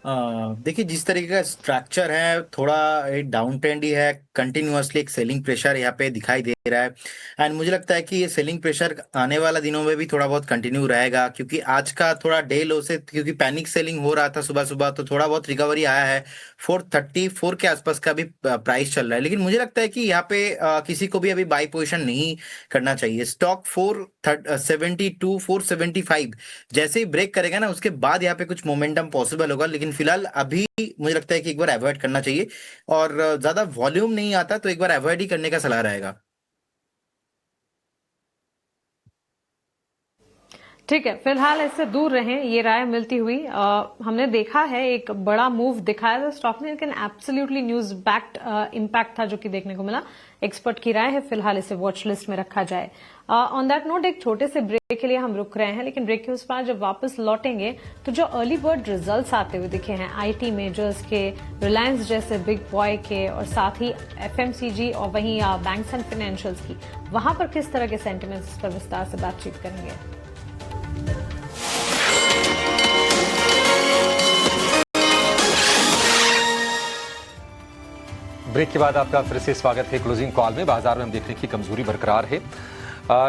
देखिए, जिस तरीके का स्ट्रक्चर है, थोड़ा एक डाउन ट्रेंड ही है, कंटिन्यूअसली एक सेलिंग प्रेशर यहाँ पे दिखाई दे रहा है। एंड मुझे लगता है कि ये सेलिंग प्रेशर आने वाला दिनों में भी थोड़ा बहुत कंटिन्यू रहेगा, क्योंकि आज का थोड़ा डे लो से, क्योंकि पैनिक सेलिंग हो रहा था सुबह सुबह, तो थोड़ा बहुत रिकवरी आया है। 434 के आसपास का भी प्राइस चल रहा है, लेकिन मुझे लगता है कि यहाँ पे किसी को भी अभी बाई पोजिशन नहीं करना चाहिए। स्टॉक 472 475 जैसे ही ब्रेक करेगा ना, उसके बाद यहाँ पे कुछ मोमेंटम पॉसिबल होगा, लेकिन फिलहाल अभी मुझे लगता है कि एक बार अवॉइड करना चाहिए, और ज्यादा वॉल्यूम नहीं आता तो एक बार अवॉइड ही करने का सलाह रहेगा। ठीक है, फिलहाल इससे दूर रहें, ये राय मिलती हुई। हमने देखा है एक बड़ा मूव दिखाया था स्टॉक ने, लेकिन एब्सोल्युटली न्यूज बैक्ड इम्पैक्ट था जो कि देखने को मिला। एक्सपर्ट की राय है फिलहाल इसे वॉच लिस्ट में रखा जाए। ऑन दैट नोट, एक छोटे से ब्रेक के लिए हम रुक रहे हैं, लेकिन ब्रेक के उस पार जब वापस लौटेंगे तो जो अर्ली बर्ड रिजल्ट्स आते हुए दिखे हैं आईटी मेजर्स के, रिलायंस जैसे बिग बॉय के, और साथ ही एफएमसीजी और वहीं बैंक्स एंड फाइनेंशियल्स की, वहां पर किस तरह के सेंटिमेंट्स पर विस्तार से बातचीत करेंगे। ब्रेक के बाद आपका फिर से स्वागत है क्लोजिंग कॉल में। बाजार में हम देखने की कमजोरी बरकरार है।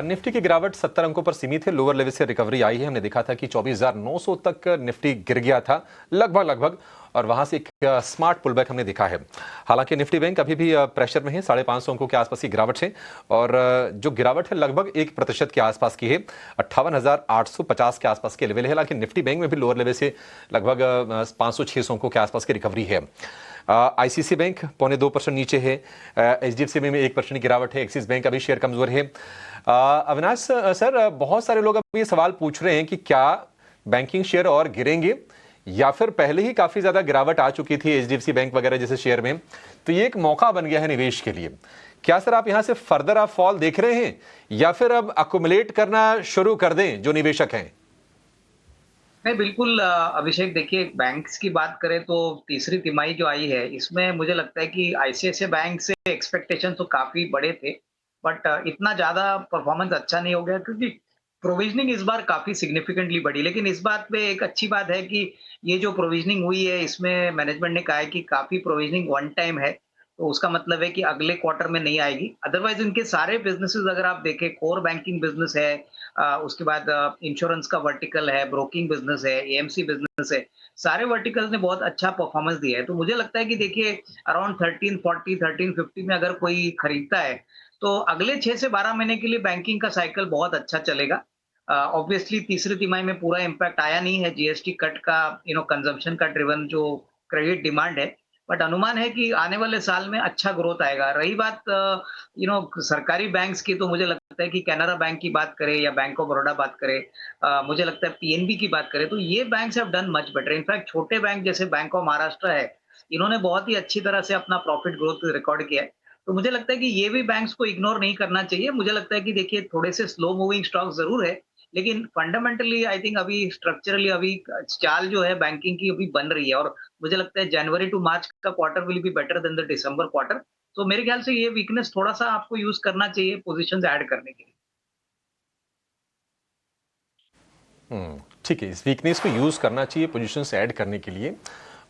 निफ्टी की गिरावट 70 अंकों पर सीमित है। लोअर लेवल से रिकवरी आई है। हमने देखा था कि 24,900 तक निफ्टी गिर गया था लगभग, और वहां से एक स्मार्ट पुल बैक हमने देखा है। हालांकि निफ्टी बैंक अभी भी प्रेशर में है, 550 अंकों के आसपास की गिरावट है और जो गिरावट है लगभग 1% के आसपास की है, 58,850 के आसपास के लेवल है। लेकिन निफ्टी बैंक में भी लोअर लेवल से लगभग 500-600 अंकों के आसपास की रिकवरी है। आईसीसी बैंक 0.25% नीचे है, एचडीएफसी में 1% की गिरावट है, एक्सिस बैंक का भी शेयर कमजोर है। अविनाश सर, बहुत सारे लोग अब ये सवाल पूछ रहे हैं कि क्या बैंकिंग शेयर और गिरेंगे या फिर पहले ही काफी ज्यादा गिरावट आ चुकी थी एचडीएफसी बैंक वगैरह जैसे शेयर में, तो ये एक मौका बन गया है निवेश के लिए। क्या सर आप यहां से फर्दर आप फॉल देख रहे हैं या फिर अब अक्युमुलेट करना शुरू कर दें जो निवेशक हैं? नहीं, बिल्कुल अभिषेक, देखिए बैंक्स की बात करें तो तीसरी तिमाही जो आई है इसमें मुझे लगता है कि आईसीआईसीआई बैंक से एक्सपेक्टेशन तो काफी बड़े थे, बट इतना ज्यादा परफॉर्मेंस अच्छा नहीं हो गया क्योंकि प्रोविजनिंग इस बार काफी सिग्निफिकेंटली बढ़ी। लेकिन इस बात पे एक अच्छी बात है कि ये जो प्रोविजनिंग हुई है इसमें मैनेजमेंट ने कहा है कि काफी प्रोविजनिंग वन टाइम है, तो उसका मतलब है कि अगले क्वार्टर में नहीं आएगी। अदरवाइज इनके सारे बिजनेसेस अगर आप देखें, कोर बैंकिंग बिजनेस है, उसके बाद इंश्योरेंस का वर्टिकल है, ब्रोकिंग बिजनेस है, एएमसी बिजनेस है, सारे वर्टिकल्स ने बहुत अच्छा परफॉर्मेंस दिया है। तो मुझे लगता है कि देखिए अराउंड 1340 1350 में अगर कोई खरीदता है तो अगले 6 से 12 महीने के लिए बैंकिंग का साइकिल बहुत अच्छा चलेगा। ऑब्वियसली तीसरी तिमाही में पूरा इम्पैक्ट आया नहीं है जीएसटी कट का, कंजम्पशन का ड्रिवन जो क्रेडिट डिमांड है, बट अनुमान है कि आने वाले साल में अच्छा ग्रोथ आएगा। रही बात सरकारी बैंक्स की, तो मुझे लगता है कि कैनरा बैंक की बात करें या बैंक ऑफ बड़ौदा बात करें, मुझे लगता है पीएनबी की बात करें, तो ये banks have done much better. In fact छोटे बैंक जैसे बैंक ऑफ महाराष्ट्र है, इन्होंने बहुत ही अच्छी तरह से अपना प्रॉफिट ग्रोथ रिकॉर्ड किया है। तो मुझे लगता है कि ये भी बैंक्स को इग्नोर नहीं करना चाहिए। मुझे लगता है कि देखिए थोड़े से स्लो मूविंग स्टॉक जरूर है, लेकिन फंडामेंटली आई थिंक अभी स्ट्रक्चरली अभी चाल जो है बैंकिंग की अभी बन रही है, और मुझे लगता है जनवरी टू मार्च का quarter will be better than the December quarter. तो मेरे ख्याल से ये वीकनेस थोड़ा सा आपको यूज करना चाहिए पोजीशंस ऐड करने के लिए। ठीक है, इस वीकनेस को यूज करना चाहिए पोजीशंस ऐड करने के लिए।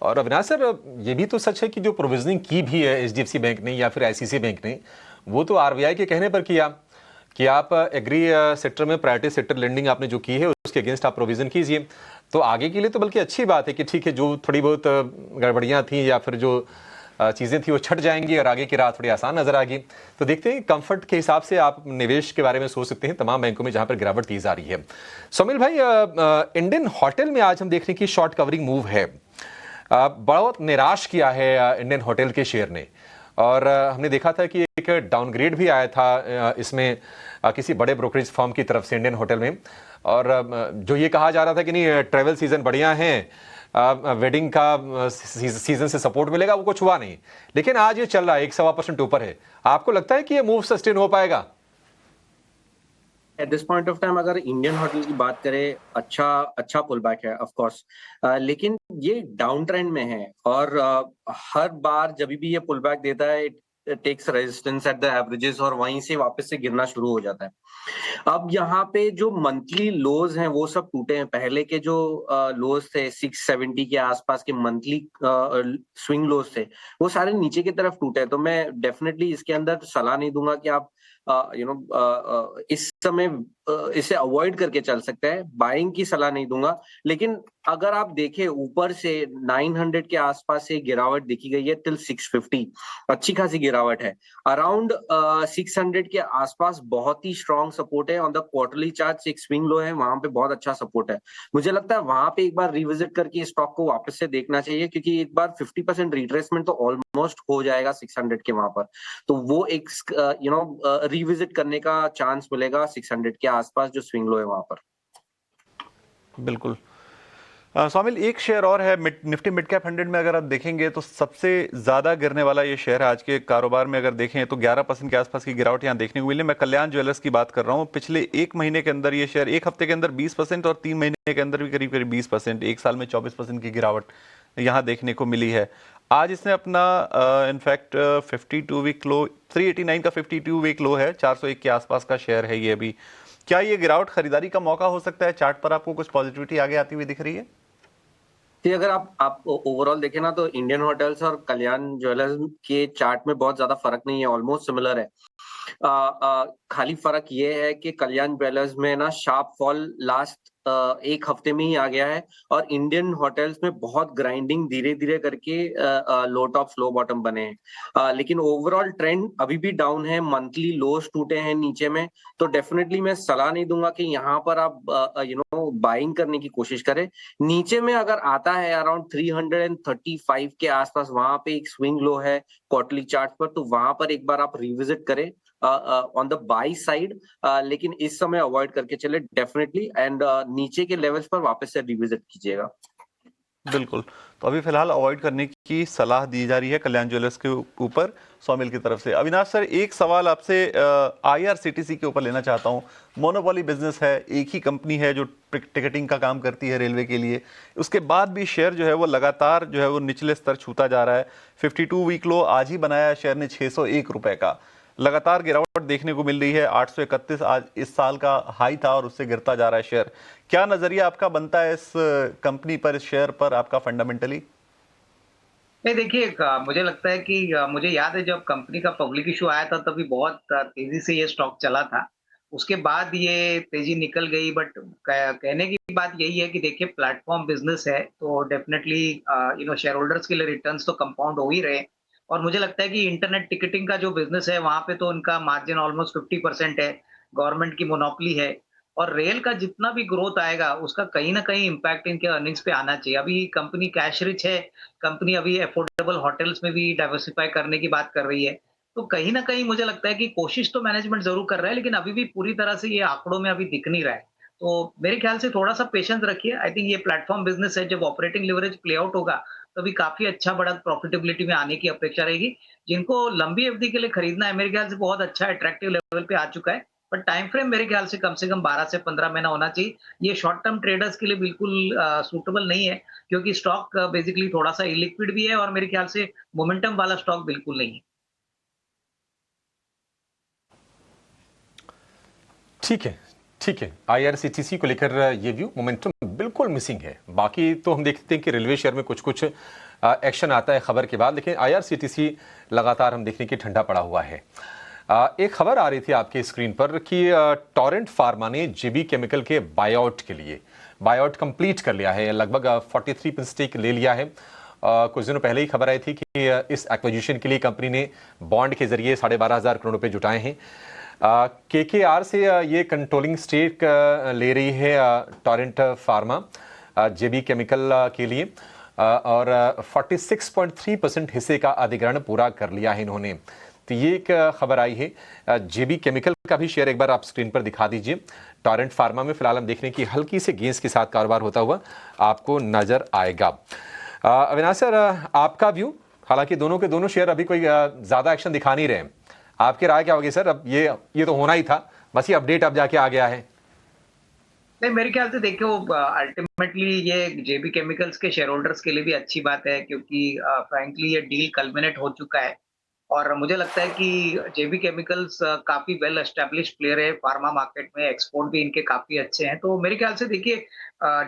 और अविनाश सर, ये भी तो सच है कि जो प्रोविजनिंग की भी है एचडीएफसी बैंक ने या फिर आईसीसी बैंक ने, वो तो आरबीआई के कहने पर किया कि आप एग्री सेक्टर में प्रायोरिटी सेक्टर लेंडिंग आपने जो की है उसके अगेंस्ट आप प्रोविजन कीजिए। तो आगे के लिए तो बल्कि अच्छी बात है कि ठीक है, जो थोड़ी बहुत गड़बड़ियां थी या फिर जो चीज़ें थी वो छट जाएंगी और आगे की राह थोड़ी आसान नजर आएगी। तो देखते हैं, कंफर्ट के हिसाब से आप निवेश के बारे में सोच सकते हैं तमाम बैंकों में जहां पर गिरावट दी जा रही है। सोमिल भाई, इंडियन होटल में आज हम देख रहे हैं कि शॉर्ट कवरिंग मूव है, बहुत निराश किया है इंडियन होटल के शेयर ने, और हमने देखा था कि एक डाउनग्रेड भी आया था इसमें किसी बड़े ब्रोकरेज फर्म की तरफ से इंडियन होटल में, और जो ये कहा जा रहा था कि नहीं ट्रैवल सीजन बढ़िया है, वेडिंग का सीजन से सपोर्ट मिलेगा, वो कुछ हुआ नहीं। लेकिन आज ये चल रहा है 1-1.25% ऊपर है। आपको लगता है कि ये मूव सस्टेन हो पाएगा? At this point of time अगर इंडियन होटल की बात करें, अच्छा पुल बैक है ऑफ कोर्स, लेकिन ये डाउन ट्रेंड में है और हर बार जब भी ये पुल बैक देता है takes resistance at the averages और वहीं से वापस से गिरना शुरू हो जाता है। अब यहाँ पे जो मंथली लोज हैं वो सब टूटे हैं। पहले के जो लोज थे 670 के आसपास के मंथली स्विंग लोज थे, वो सारे नीचे की तरफ टूटे। तो मैं डेफिनेटली इसके अंदर सलाह नहीं दूंगा कि आप इस समय इसे अवॉइड करके चल सकते हैं, बाइंग की सलाह नहीं दूंगा। लेकिन अगर आप देखें ऊपर से 900 के आसपास से गिरावट देखी गई है टिल 650, अच्छी खासी गिरावट है। अराउंड 600 के आसपास बहुत ही स्ट्रॉन्ग सपोर्ट है। ऑन द क्वार्टरली चार्ट एक स्विंग लो है, वहां पे बहुत अच्छा सपोर्ट है। मुझे लगता है वहां पे एक बार रिविजिट करके स्टॉक को वापस से देखना चाहिए, क्योंकि एक बार 50% रिट्रेसमेंट तो ऑलमोस्ट हो जाएगा 600 के वहां पर, तो वो एक रिविजिट करने का चांस मिलेगा 600 के आसपास जो स्विंग लो है वहां पर। बिल्कुल। स्वामिल, एक शेयर और है निफ्टी मिड कैप 100 में, अगर आप देखेंगे तो सबसे ज्यादा गिरने वाला ये शेयर है। आज के कारोबार में अगर देखें तो 11% के आसपास की गिरावट यहां देखने को मिली। मैं कल्याण ज्वेलर्स की बात कर रहा हूं। पिछले एक महीने के अंदर ये शेयर, एक हफ्ते के अंदर 20% और 3 महीने के अंदर भी करीब करीब 20%, एक साल में 24% की गिरावट यहां देखने को मिली है। आज इसने अपना इनफैक्ट 52 वीक लो, 389 का 52 वीक लो है, 401 के आसपास का शेयर है ये अभी। क्या ये गिरावट खरीदारी का मौका हो सकता है? चार्ट पर आपको कुछ पॉजिटिविटी आगे आती हुई दिख रही है? अगर आप ओवरऑल देखें ना, तो इंडियन होटल्स और कल्याण ज्वेलर्स के चार्ट में बहुत ज्यादा फर्क नहीं है, ऑलमोस्ट सिमिलर है। खाली फर्क ये है कि कल्याण ज्वेलर्स में ना शार्प फॉल लास्ट एक हफ्ते में ही आ गया है और इंडियन होटल्स में बहुत ग्राइंडिंग धीरे धीरे करके लो टॉप लो बॉटम बने हैं, लेकिन ओवरऑल ट्रेंड अभी भी डाउन है, मंथली लोस टूटे हैं नीचे में। तो डेफिनेटली मैं सलाह नहीं दूंगा कि यहाँ पर आप बाइंग करने की कोशिश करें। नीचे में अगर आता है अराउंड 335 के आसपास, वहां पे एक स्विंग लो है क्वार्टरली चार्ट पर, तो वहां पर एक बार आप रिविजिट करें ऑन द बाई साइड, लेकिन इस समय अवॉइड करके चले डेफिनेटली, एंड नीचे के लेवल्स पर वापस से रिविजिट कीजिएगा। बिल्कुल, तो अभी फिलहाल अवॉइड करने की सलाह दी जा रही है कल्याण ज्वेलर्स के ऊपर सौमिल की तरफ से। अविनाश सर, एक सवाल आपसे IRCTC के ऊपर लेना चाहता हूं। मोनोपोली बिजनेस है, एक ही कंपनी है जो टिकटिंग का काम करती है रेलवे के लिए, उसके बाद भी शेयर जो है वो लगातार जो है वो निचले स्तर छूता जा रहा है। 52 वीक लो आज ही बनाया शेयर ने 601 रुपए का, लगातार गिरावट देखने को मिल रही है। 831 आज इस साल का हाई था और उससे गिरता जा रहा है शेयर। क्या नजरिया आपका बनता है इस कंपनी पर, इस शेयर पर आपका फंडामेंटली? नहीं, देखिए, मुझे लगता है कि मुझे याद है जब कंपनी का पब्लिक इशू आया था तभी बहुत तेजी से ये स्टॉक चला था, उसके बाद ये तेजी निकल गई। बट कहने की बात यही है कि देखिए, प्लेटफॉर्म बिजनेस है तो डेफिनेटली शेयर होल्डर्स के लिए रिटर्न्स तो कंपाउंड हो ही रहे हैं। और मुझे लगता है कि इंटरनेट टिकटिंग का जो बिजनेस है वहां पे तो उनका मार्जिन ऑलमोस्ट 50% है, गवर्नमेंट की मोनोपोली है, और रेल का जितना भी ग्रोथ आएगा उसका कहीं ना कहीं इम्पैक्ट इनके अर्निंग्स पे आना चाहिए। अभी कंपनी कैश रिच है, कंपनी अभी अफोर्डेबल होटल्स में भी डाइवर्सिफाई करने की बात कर रही है, तो कहीं ना कहीं मुझे लगता है कि कोशिश तो मैनेजमेंट जरूर कर रहा है, लेकिन अभी भी पूरी तरह से ये आंकड़ों में अभी दिख नहीं रहा है। तो मेरे ख्याल से थोड़ा सा पेशेंस रखिए। आई थिंक ये प्लेटफॉर्म बिजनेस है, जब ऑपरेटिंग लिवरेज प्ले आउट होगा तभी काफी अच्छा बड़ा प्रॉफिटेबिलिटी में आने की अपेक्षा रहेगी। जिनको लंबी अवधि के लिए खरीदना है, मेरे ख्याल से बहुत अच्छा अट्रैक्टिव लेवल पे आ चुका है, पर टाइम फ्रेम मेरे ख्याल से कम 12 से 15 महीना होना चाहिए। ये शॉर्ट टर्म ट्रेडर्स के लिए बिल्कुल सूटेबल नहीं है, क्योंकि स्टॉक बेसिकली थोड़ा सा इलिक्विड भी है और मेरे ख्याल से मोमेंटम वाला स्टॉक बिल्कुल नहीं है। ठीक है। IRCTC को लेकर ये व्यू, मोमेंटम बिल्कुल मिसिंग है। बाकी तो हम देखते हैं कि रेलवे शेयर में कुछ एक्शन आता है खबर के बाद, लेकिन IRCTC लगातार हम देखने की ठंडा पड़ा हुआ है। एक खबर आ रही थी आपके स्क्रीन पर कि टोरेंट फार्मा ने JB केमिकल के बायआउट के लिए बायआउट कंप्लीट कर लिया है, लगभग 43% स्टेक ले लिया है। कुछ दिनों पहले ही खबर आई थी कि इस एक्विजिशन के लिए कंपनी ने बॉन्ड के जरिए 12,500 करोड़ रुपए जुटाए हैं। KKR से ये कंट्रोलिंग स्टेक ले रही है टोरेंट फार्मा JB केमिकल के लिए, और 46.3% हिस्से का अधिग्रहण पूरा कर लिया है इन्होंने। तो ये एक खबर आई है। JB केमिकल का भी शेयर एक बार आप स्क्रीन पर दिखा दीजिए। टोरेंट फार्मा में फिलहाल हम देख रहे हैं कि हल्की से गेंस के साथ कारोबार होता हुआ आपको नजर आएगा। अविनाश सर, आपका व्यू, हालांकि दोनों के दोनों शेयर अभी कोई ज्यादा एक्शन दिखा नहीं रहे, आपकी राय क्या होगी सर? अब ये तो होना ही था, बस ये अपडेट अब जाके आ गया है। नहीं, मेरे ख्याल से देखो, अल्टीमेटली ये JB केमिकल्स के शेयर होल्डर्स के लिए भी अच्छी बात है, क्योंकि फ्रैंकली ये डील कल्मिनेट हो चुका है और मुझे लगता है कि JB केमिकल्स काफी वेल एस्टेब्लिश प्लेयर है फार्मा मार्केट में, एक्सपोर्ट भी इनके काफी अच्छे हैं। तो मेरे ख्याल से देखिए,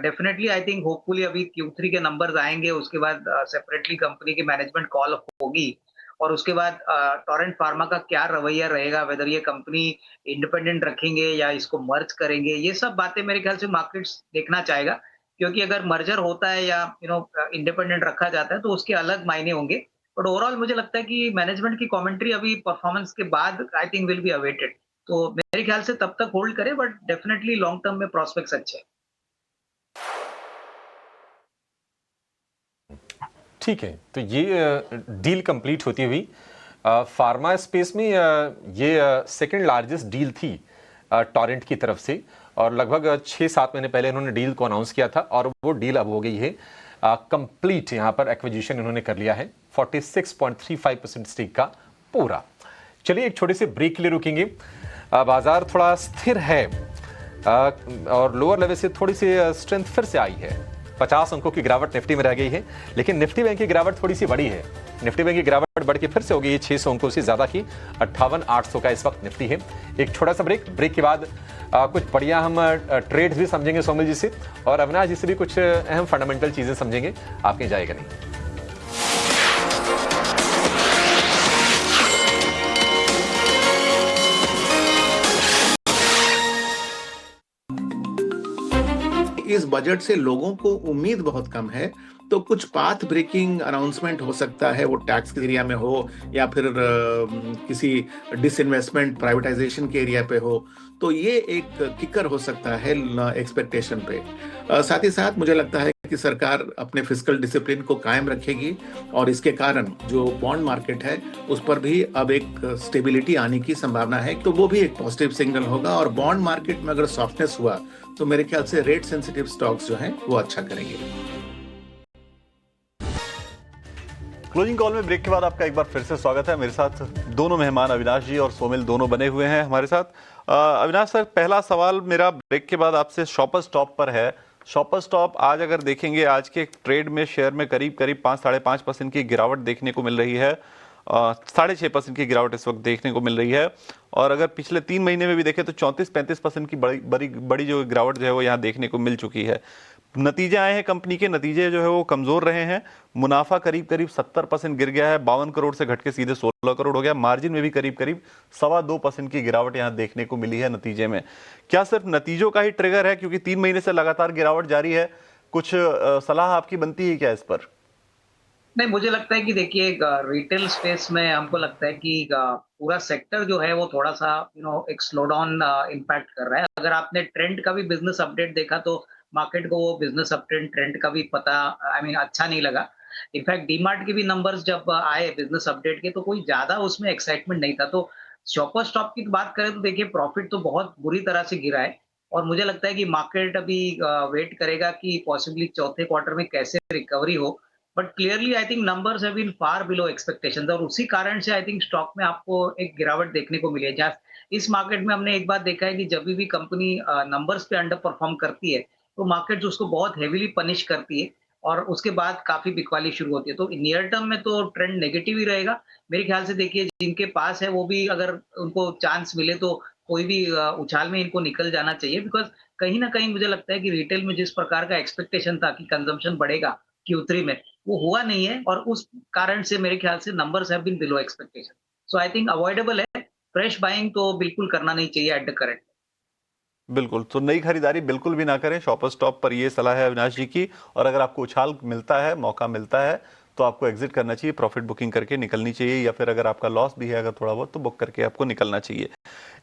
डेफिनेटली आई थिंक होपफुली अभी Q3 के नंबर्स आएंगे, उसके बाद सेपरेटली कंपनी की मैनेजमेंट कॉल होगी और उसके बाद टोरेंट फार्मा का क्या रवैया रहेगा, वेदर ये कंपनी इंडिपेंडेंट रखेंगे या इसको मर्ज करेंगे, ये सब बातें मेरे ख्याल से मार्केट्स देखना चाहेगा। क्योंकि अगर मर्जर होता है या इंडिपेंडेंट रखा जाता है तो उसके अलग मायने होंगे। बट ओवरऑल मुझे लगता है कि मैनेजमेंट की कमेंट्री अभी परफॉर्मेंस के बाद I think will be awaited, तो मेरे ख्याल से तब तक होल्ड करें, बट डेफिनेटली लॉन्ग टर्म में प्रोस्पेक्ट्स अच्छे हैं। ठीक है, तो ये डील कंप्लीट होती हुई फार्मा स्पेस में ये सेकंड लार्जेस्ट डील थी टोरेंट की तरफ से, और लगभग 6-7 महीने पहले इन्होंने डील को अनाउंस किया था और वो डील अब हो गई है कंप्लीट। यहाँ पर एक्विजिशन इन्होंने कर लिया है 46.35% स्टेक का पूरा। चलिए एक छोटे से ब्रेक के लिए रुकेंगे। बाजार थोड़ा स्थिर है और लोअर लेवल से थोड़ी सी स्ट्रेंथ फिर से आई है। 50 अंकों की गिरावट निफ्टी में रह गई है, लेकिन निफ्टी बैंक की गिरावट थोड़ी सी बड़ी है। निफ्टी बैंक की गिरावट बढ़ के फिर से हो गई है 600 अंकों से ज्यादा की, 58,800 का इस वक्त निफ्टी है। एक छोटा सा ब्रेक के बाद कुछ बढ़िया हम ट्रेड्स भी समझेंगे सोमिल जी से, और अविनाश जी से भी कुछ अहम फंडामेंटल चीजें समझेंगे। आप कहीं जाएगा नहीं। इस बजट से लोगों को उम्मीद बहुत कम है, तो कुछ पाथ ब्रेकिंग अनाउंसमेंट हो सकता है, वो टैक्स के एरिया में हो या फिर किसी डिसइन्वेस्टमेंट प्राइवेटाइजेशन के एरिया पे हो, तो ये एक किकर हो सकता है एक्सपेक्टेशन पे। साथ ही साथ मुझे लगता है कि सरकार अपने फिस्कल डिसिप्लिन को कायम रखेगी और इसके कारण जो बॉन्ड मार्केट है उस पर भी अब एक स्टेबिलिटी आने की संभावना है, तो वो भी एक पॉजिटिव सिग्नल होगा। और बॉन्ड मार्केट में अगर सॉफ्टनेस हुआ तो मेरे ख्याल से रेट सेंसिटिव स्टॉक्स जो हैं वो अच्छा करेंगे। क्लोजिंग कॉल में ब्रेक के बाद आपका एक बार फिर से स्वागत है। मेरे साथ दोनों मेहमान अविनाश जी और सोमिल दोनों बने हुए हैं हमारे साथ। अविनाश सर, पहला सवाल मेरा ब्रेक के बाद आपसे शॉपर स्टॉप पर है। शॉपर स्टॉप आज अगर देखेंगे, आज के ट्रेड में शेयर में करीब 5-5.5% की गिरावट देखने को मिल रही है। 6.5% की गिरावट इस वक्त देखने को मिल रही है। और अगर पिछले 3 महीने में भी देखें तो 34-35% की बड़ी जो गिरावट जो है वो यहाँ देखने को मिल चुकी है। नतीजे आए हैं कंपनी के, नतीजे जो है वो कमजोर रहे हैं। मुनाफा करीब 70% गिर गया है, 52 करोड़ से घट के सीधे 16 करोड़ हो गया। मार्जिन में भी करीब 2.25% की गिरावट यहाँ देखने को मिली है नतीजे में। क्या सिर्फ नतीजों का ही ट्रिगर है, क्योंकि 3 महीने से लगातार गिरावट जारी है? कुछ सलाह आपकी बनती है क्या इस पर? नहीं, मुझे लगता है कि देखिए रिटेल स्पेस में हमको लगता है कि पूरा सेक्टर जो है वो थोड़ा सा एक स्लो डाउन इम्पैक्ट कर रहा है। अगर आपने ट्रेंड का भी बिजनेस अपडेट देखा तो मार्केट को वो बिजनेस अपडेट ट्रेंड का भी पता अच्छा नहीं लगा। इनफैक्ट डीमार्ट के भी नंबर्स जब आए बिजनेस अपडेट के तो कोई ज्यादा उसमें एक्साइटमेंट नहीं था। तो शॉपर स्टॉप की बात करें तो देखिए प्रॉफिट तो बहुत बुरी तरह से गिरा है और मुझे लगता है कि मार्केट अभी वेट करेगा कि पॉसिबली चौथे क्वार्टर में कैसे रिकवरी हो। But clearly I think numbers have been far below expectations और उसी कारण से आई थिंक स्टॉक में आपको एक गिरावट देखने को मिली है। जहाँ इस मार्केट में हमने एक बात देखा है कि जब भी कंपनी नंबर्स पे अंडर परफॉर्म करती है तो मार्केट उसको बहुत हेवीली पनिश करती है और उसके बाद काफी बिकवाली शुरू होती है। तो नियर टर्म में तो ट्रेंड नेगेटिव ही रहेगा मेरे ख्याल से। देखिए जिनके पास है वो भी अगर उनको चांस मिले तो कोई भी उछाल में इनको निकल जाना चाहिए, बिकॉज कहीं ना कहीं मुझे लगता है कि रिटेल में जिस प्रकार का एक्सपेक्टेशन था कि कंजम्पशन बढ़ेगा Q3 में, वो हुआ नहीं है और उस कारण से मेरे ख्याल से numbers have been below expectation. So I think avoidable है। फ्रेश बाइंग तो बिल्कुल करना नहीं चाहिए एट द करंट। बिल्कुल, तो नई खरीदारी बिल्कुल भी ना करें। शॉपर स्टॉप पर ये सलाह है अविनाश जी की। और अगर आपको उछाल मिलता है, मौका मिलता है, तो आपको एग्जिट करना चाहिए, प्रॉफिट बुकिंग करके निकलनी चाहिए, या फिर अगर आपका लॉस भी है अगर थोड़ा बहुत, तो बुक करके आपको निकलना चाहिए।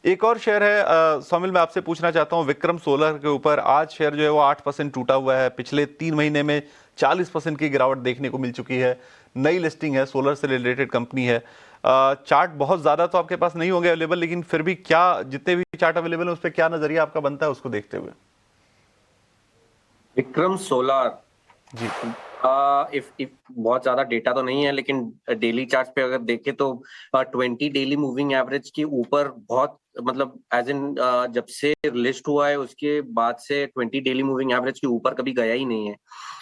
एक और शेयर है सोमिल, मैं आपसे पूछना चाहता हूँ विक्रम सोलर के ऊपर। आज शेयर जो है वो 8% टूटा हुआ है। पिछले 3 महीने में 40% की गिरावट देखने को मिल चुकी है। नई लिस्टिंग है, सोलर से रिलेटेड कंपनी है। चार्ट बहुत ज्यादा तो आपके पास नहीं होंगे अवेलेबल, लेकिन फिर भी क्या जितने भी चार्ट अवेलेबल है उस पर क्या नजरिया आपका बनता है उसको देखते हुए? विक्रम सोलर जी, इफ बहुत ज्यादा डेटा तो नहीं है, लेकिन डेली चार्ट पे अगर देखें तो 20 डेली मूविंग एवरेज के ऊपर बहुत मतलब एज इन जब से लिस्ट हुआ है उसके बाद से 20 डेली मूविंग एवरेज के ऊपर कभी गया ही नहीं है।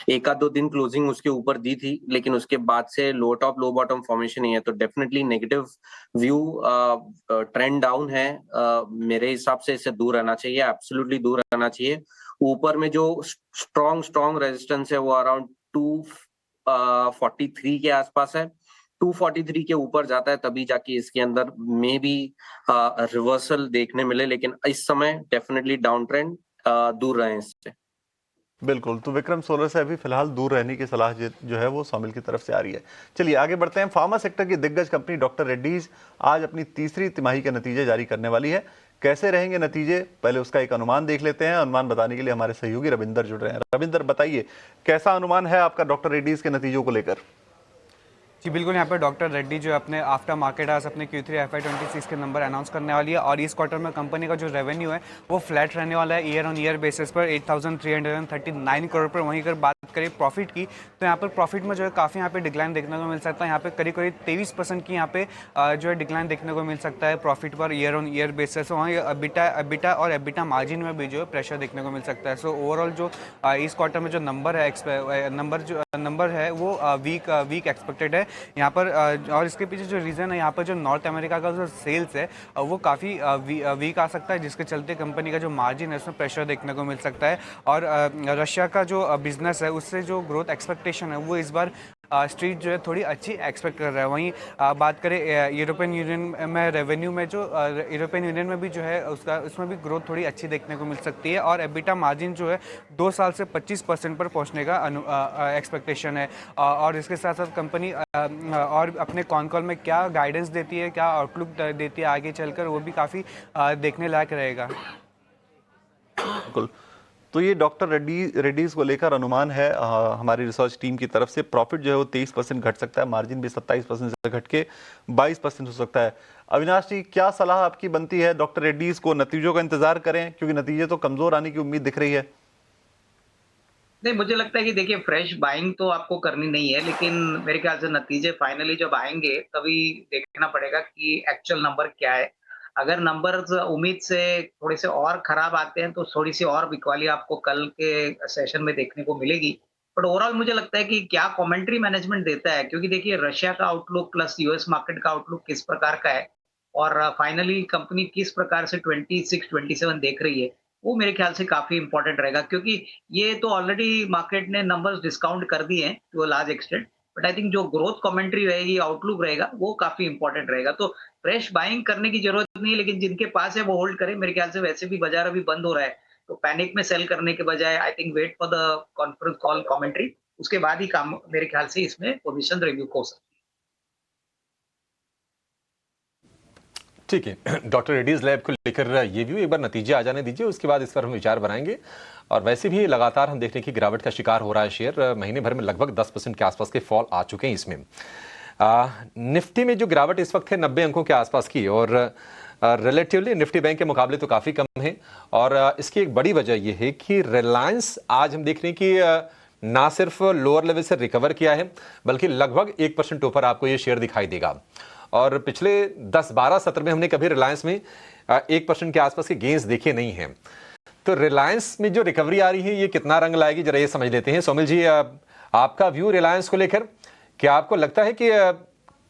एक आध 2 दिन क्लोजिंग उसके ऊपर दी थी, लेकिन उसके बाद से लो टॉप लो बॉटम फॉर्मेशन ही है। तो definitely negative view, trend down है। मेरे हिसाब से इससे दूर रहना चाहिए, एब्सोल्युटली दूर रहना चाहिए। ऊपर में जो स्ट्रॉन्ग रेजिस्टेंस है वो अराउंड 243 के आसपास है। 243 के ऊपर जाता है तभी जाके इसके अंदर मे बी रिवर्सल देखने मिले, लेकिन इस समय डेफिनेटली डाउन ट्रेंड, दूर रहे इससे। बिल्कुल। तो विक्रम सोलर से अभी फिलहाल दूर रहने की सलाह जो है वो सोमिल की तरफ से आ रही है। चलिए आगे बढ़ते हैं। फार्मा सेक्टर की दिग्गज कंपनी डॉक्टर रेड्डीज आज अपनी तीसरी तिमाही के नतीजे जारी करने वाली है। कैसे रहेंगे नतीजे, पहले उसका एक अनुमान देख लेते हैं। अनुमान बताने के लिए हमारे सहयोगी रविंदर जुड़ रहे हैं। रविंदर, बताइए कैसा अनुमान है आपका डॉक्टर रेड्डीज के नतीजों को लेकर? जी बिल्कुल, यहाँ पर डॉक्टर रेड्डी जो अपने आफ्टर मार्केट आज अपने Q3 FY26 के नंबर अनाउंस करने वाली है और इस क्वार्टर में कंपनी का जो रेवेन्यू है वो फ्लैट रहने वाला है ईयर ऑन ईयर बेसिस पर 8,339 करोड़ पर। वहीं अगर बात करें प्रॉफिट की तो यहाँ पर प्रॉफिट में जो है काफ़ी यहाँ पे डिक्लाइन देखने को मिल सकता है। यहाँ पे करीब 23% की यहाँ पे जो है डिक्लाइन देखने को मिल सकता है profit per year on year basis. वहीं एबिटा और एबिटा मार्जिन में भी जो है प्रेशर देखने को मिल सकता है। सो ओवरऑल जो इस क्वार्टर में जो नंबर है वो वीक एक्सपेक्टेड है यहाँ पर। और इसके पीछे जो रीज़न है यहाँ पर जो नॉर्थ अमेरिका का जो सेल्स है वो काफ़ी वीक आ सकता है, जिसके चलते कंपनी का जो मार्जिन है उसमें प्रेशर देखने को मिल सकता है। और रशिया का जो बिजनेस है उससे जो ग्रोथ एक्सपेक्टेशन है वो इस बार स्ट्रीट जो है थोड़ी अच्छी एक्सपेक्ट कर रहा है। वहीं बात करें यूरोपियन यूनियन में रेवेन्यू में जो यूरोपियन यूनियन में भी जो है उसमें भी ग्रोथ थोड़ी अच्छी देखने को मिल सकती है और एबिटा मार्जिन जो है 2 साल से 25% पर पहुंचने का एक्सपेक्टेशन है। और इसके साथ साथ कंपनी और अपने कॉन कॉल में क्या गाइडेंस देती है, क्या आउटलुक देती है आगे चलकर, वो भी काफ़ी देखने लायक रहेगा। बिल्कुल। तो ये डॉक्टर रेड्डीज को लेकर अनुमान है हमारी रिसर्च टीम की तरफ से। प्रॉफिट जो है वो 23% घट सकता है, मार्जिन भी 27% से घट के 22% हो सकता है। अविनाश जी, क्या सलाह आपकी बनती है डॉक्टर रेड्डीज को? नतीजों का इंतजार करें, क्योंकि नतीजे तो कमजोर आने की उम्मीद दिख रही है। नहीं, मुझे लगता है कि देखिए फ्रेश बाइंग तो आपको करनी नहीं है, लेकिन मेरे ख्याल से नतीजे फाइनली जब आएंगे तभी देखना पड़ेगा कि एक्चुअल नंबर क्या है। अगर नंबर्स उम्मीद से थोड़े से और खराब आते हैं तो थोड़ी सी और बिकवाली आपको कल के सेशन में देखने को मिलेगी। बट ओवरऑल मुझे लगता है कि क्या कमेंट्री मैनेजमेंट देता है, क्योंकि देखिए रशिया का आउटलुक प्लस यूएस मार्केट का आउटलुक किस प्रकार का है और फाइनली कंपनी किस प्रकार से 26-27 देख रही है, वो मेरे ख्याल से काफी इंपॉर्टेंट रहेगा। क्योंकि ये तो ऑलरेडी मार्केट ने नंबर्स डिस्काउंट कर दिए हैं to a large extent, but I think जो ग्रोथ कमेंट्री रहेगी, आउटलुक रहेगा, वो काफी इंपॉर्टेंट रहेगा। तो फ्रेश बाइंग करने की जरूरत नहीं है, लेकिन जिनके पास है वो होल्ड करें। मेरे ख्याल से वैसे भी बाजार अभी बंद हो रहा है, तो पैनिक में सेल करने के बजाय I think wait for the conference call commentary, उसके बाद ही काम मेरे ख्याल से इसमें पोजीशन रिव्यू हो सकती है। ठीक है, डॉक्टर रेड्डीज लैब को लेकर ये भी एक बार नतीजे आ जाने दीजिए, उसके बाद इस पर हम विचार बनाएंगे। और वैसे भी लगातार हम देखने की गिरावट का शिकार हो रहा है शेयर। महीने भर में लगभग 10% के आसपास के फॉल आ चुके हैं इसमें। निफ्टी में जो गिरावट इस वक्त है 90 अंकों के आसपास की, और रिलेटिवली निफ्टी बैंक के मुकाबले तो काफ़ी कम है। और इसकी एक बड़ी वजह यह है कि रिलायंस आज हम देख रहे हैं कि ना सिर्फ लोअर लेवल से रिकवर किया है, बल्कि लगभग 1% ऊपर आपको ये शेयर दिखाई देगा। और पिछले 10-12 सत्र में हमने कभी रिलायंस में 1% के आसपास के गेंस देखे नहीं हैं। तो रिलायंस में जो रिकवरी आ रही है ये कितना रंग लाएगी, जरा ये समझ लेते हैं। सोमिल जी, आपका व्यू रिलायंस को लेकर, क्या आपको लगता है कि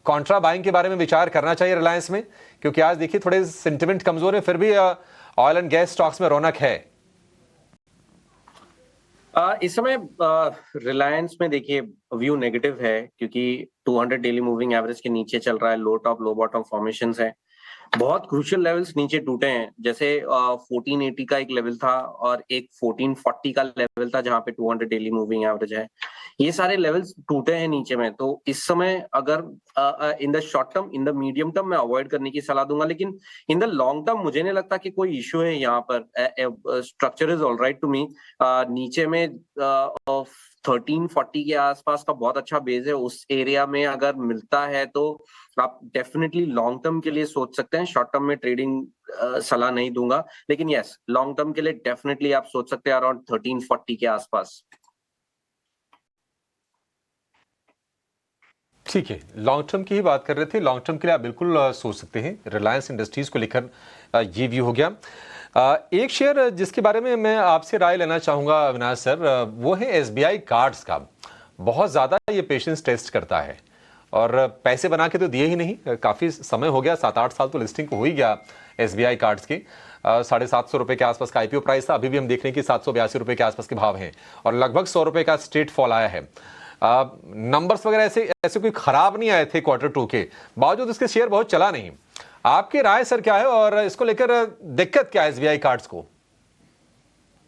कॉन्ट्रा बाइंग के बारे में विचार करना चाहिए रिलायंस में? क्योंकि आज देखिए थोड़े सेंटिमेंट कमजोर है, फिर भी ऑयल एंड गैस स्टॉक्स में रौनक है। इस समय रिलायंस में देखिए व्यू नेगेटिव है, क्योंकि 200 डेली मूविंग एवरेज के नीचे चल रहा है, लो टॉप लो बॉटम फॉर्मेशंस है, बहुत क्रूशियल लेवल्स नीचे टूटे हैं। जैसे 1480 का एक लेवल था और एक 1440 का लेवल था जहां पे 200 डेली मूविंग एवरेज है। ये सारे लेवल्स टूटे हैं नीचे में। तो इस समय अगर in the short term, in the medium term मैं अवॉइड करने की सलाह दूंगा, लेकिन इन द लॉन्ग टर्म मुझे नहीं लगता कि कोई इश्यू है यहाँ पर। Structure is all right to me. नीचे में 1340 के आसपास का बहुत अच्छा बेस है, उस एरिया में अगर मिलता है तो आप डेफिनेटली लॉन्ग टर्म के लिए सोच सकते हैं। शॉर्ट टर्म में ट्रेडिंग सलाह नहीं दूंगा, लेकिन यस, लॉन्ग टर्म के लिए डेफिनेटली आप सोच सकते हैं अराउंड 1340 के आसपास। ठीक है, लॉन्ग टर्म की ही बात कर रहे थे। लॉन्ग टर्म के लिए आप बिल्कुल सोच सकते हैं। रिलायंस इंडस्ट्रीज को लेकर ये व्यू हो गया। एक शेयर जिसके बारे में मैं आपसे राय लेना चाहूंगा अविनाश सर, वो है एसबीआई कार्ड्स का। बहुत ज़्यादा ये पेशेंस टेस्ट करता है और पैसे बना के तो दिए ही नहीं, काफ़ी समय हो गया, 7-8 साल तो लिस्टिंग को हो ही गया एसबीआई कार्ड्स के। 750 रुपये के आसपास का आईपीओ प्राइस था, अभी भी हम देख रहे हैं कि 782 रुपये के आसपास के भाव हैं और लगभग 100 रुपये का स्ट्रेट फॉल आया है। नंबर्स वगैरह ऐसे कोई खराब नहीं आए थे क्वार्टर 2 के, बावजूद इसके शेयर बहुत चला नहीं। आपकी राय सर क्या है और इसको लेकर दिक्कत क्या है एसबीआई कार्ड्स को?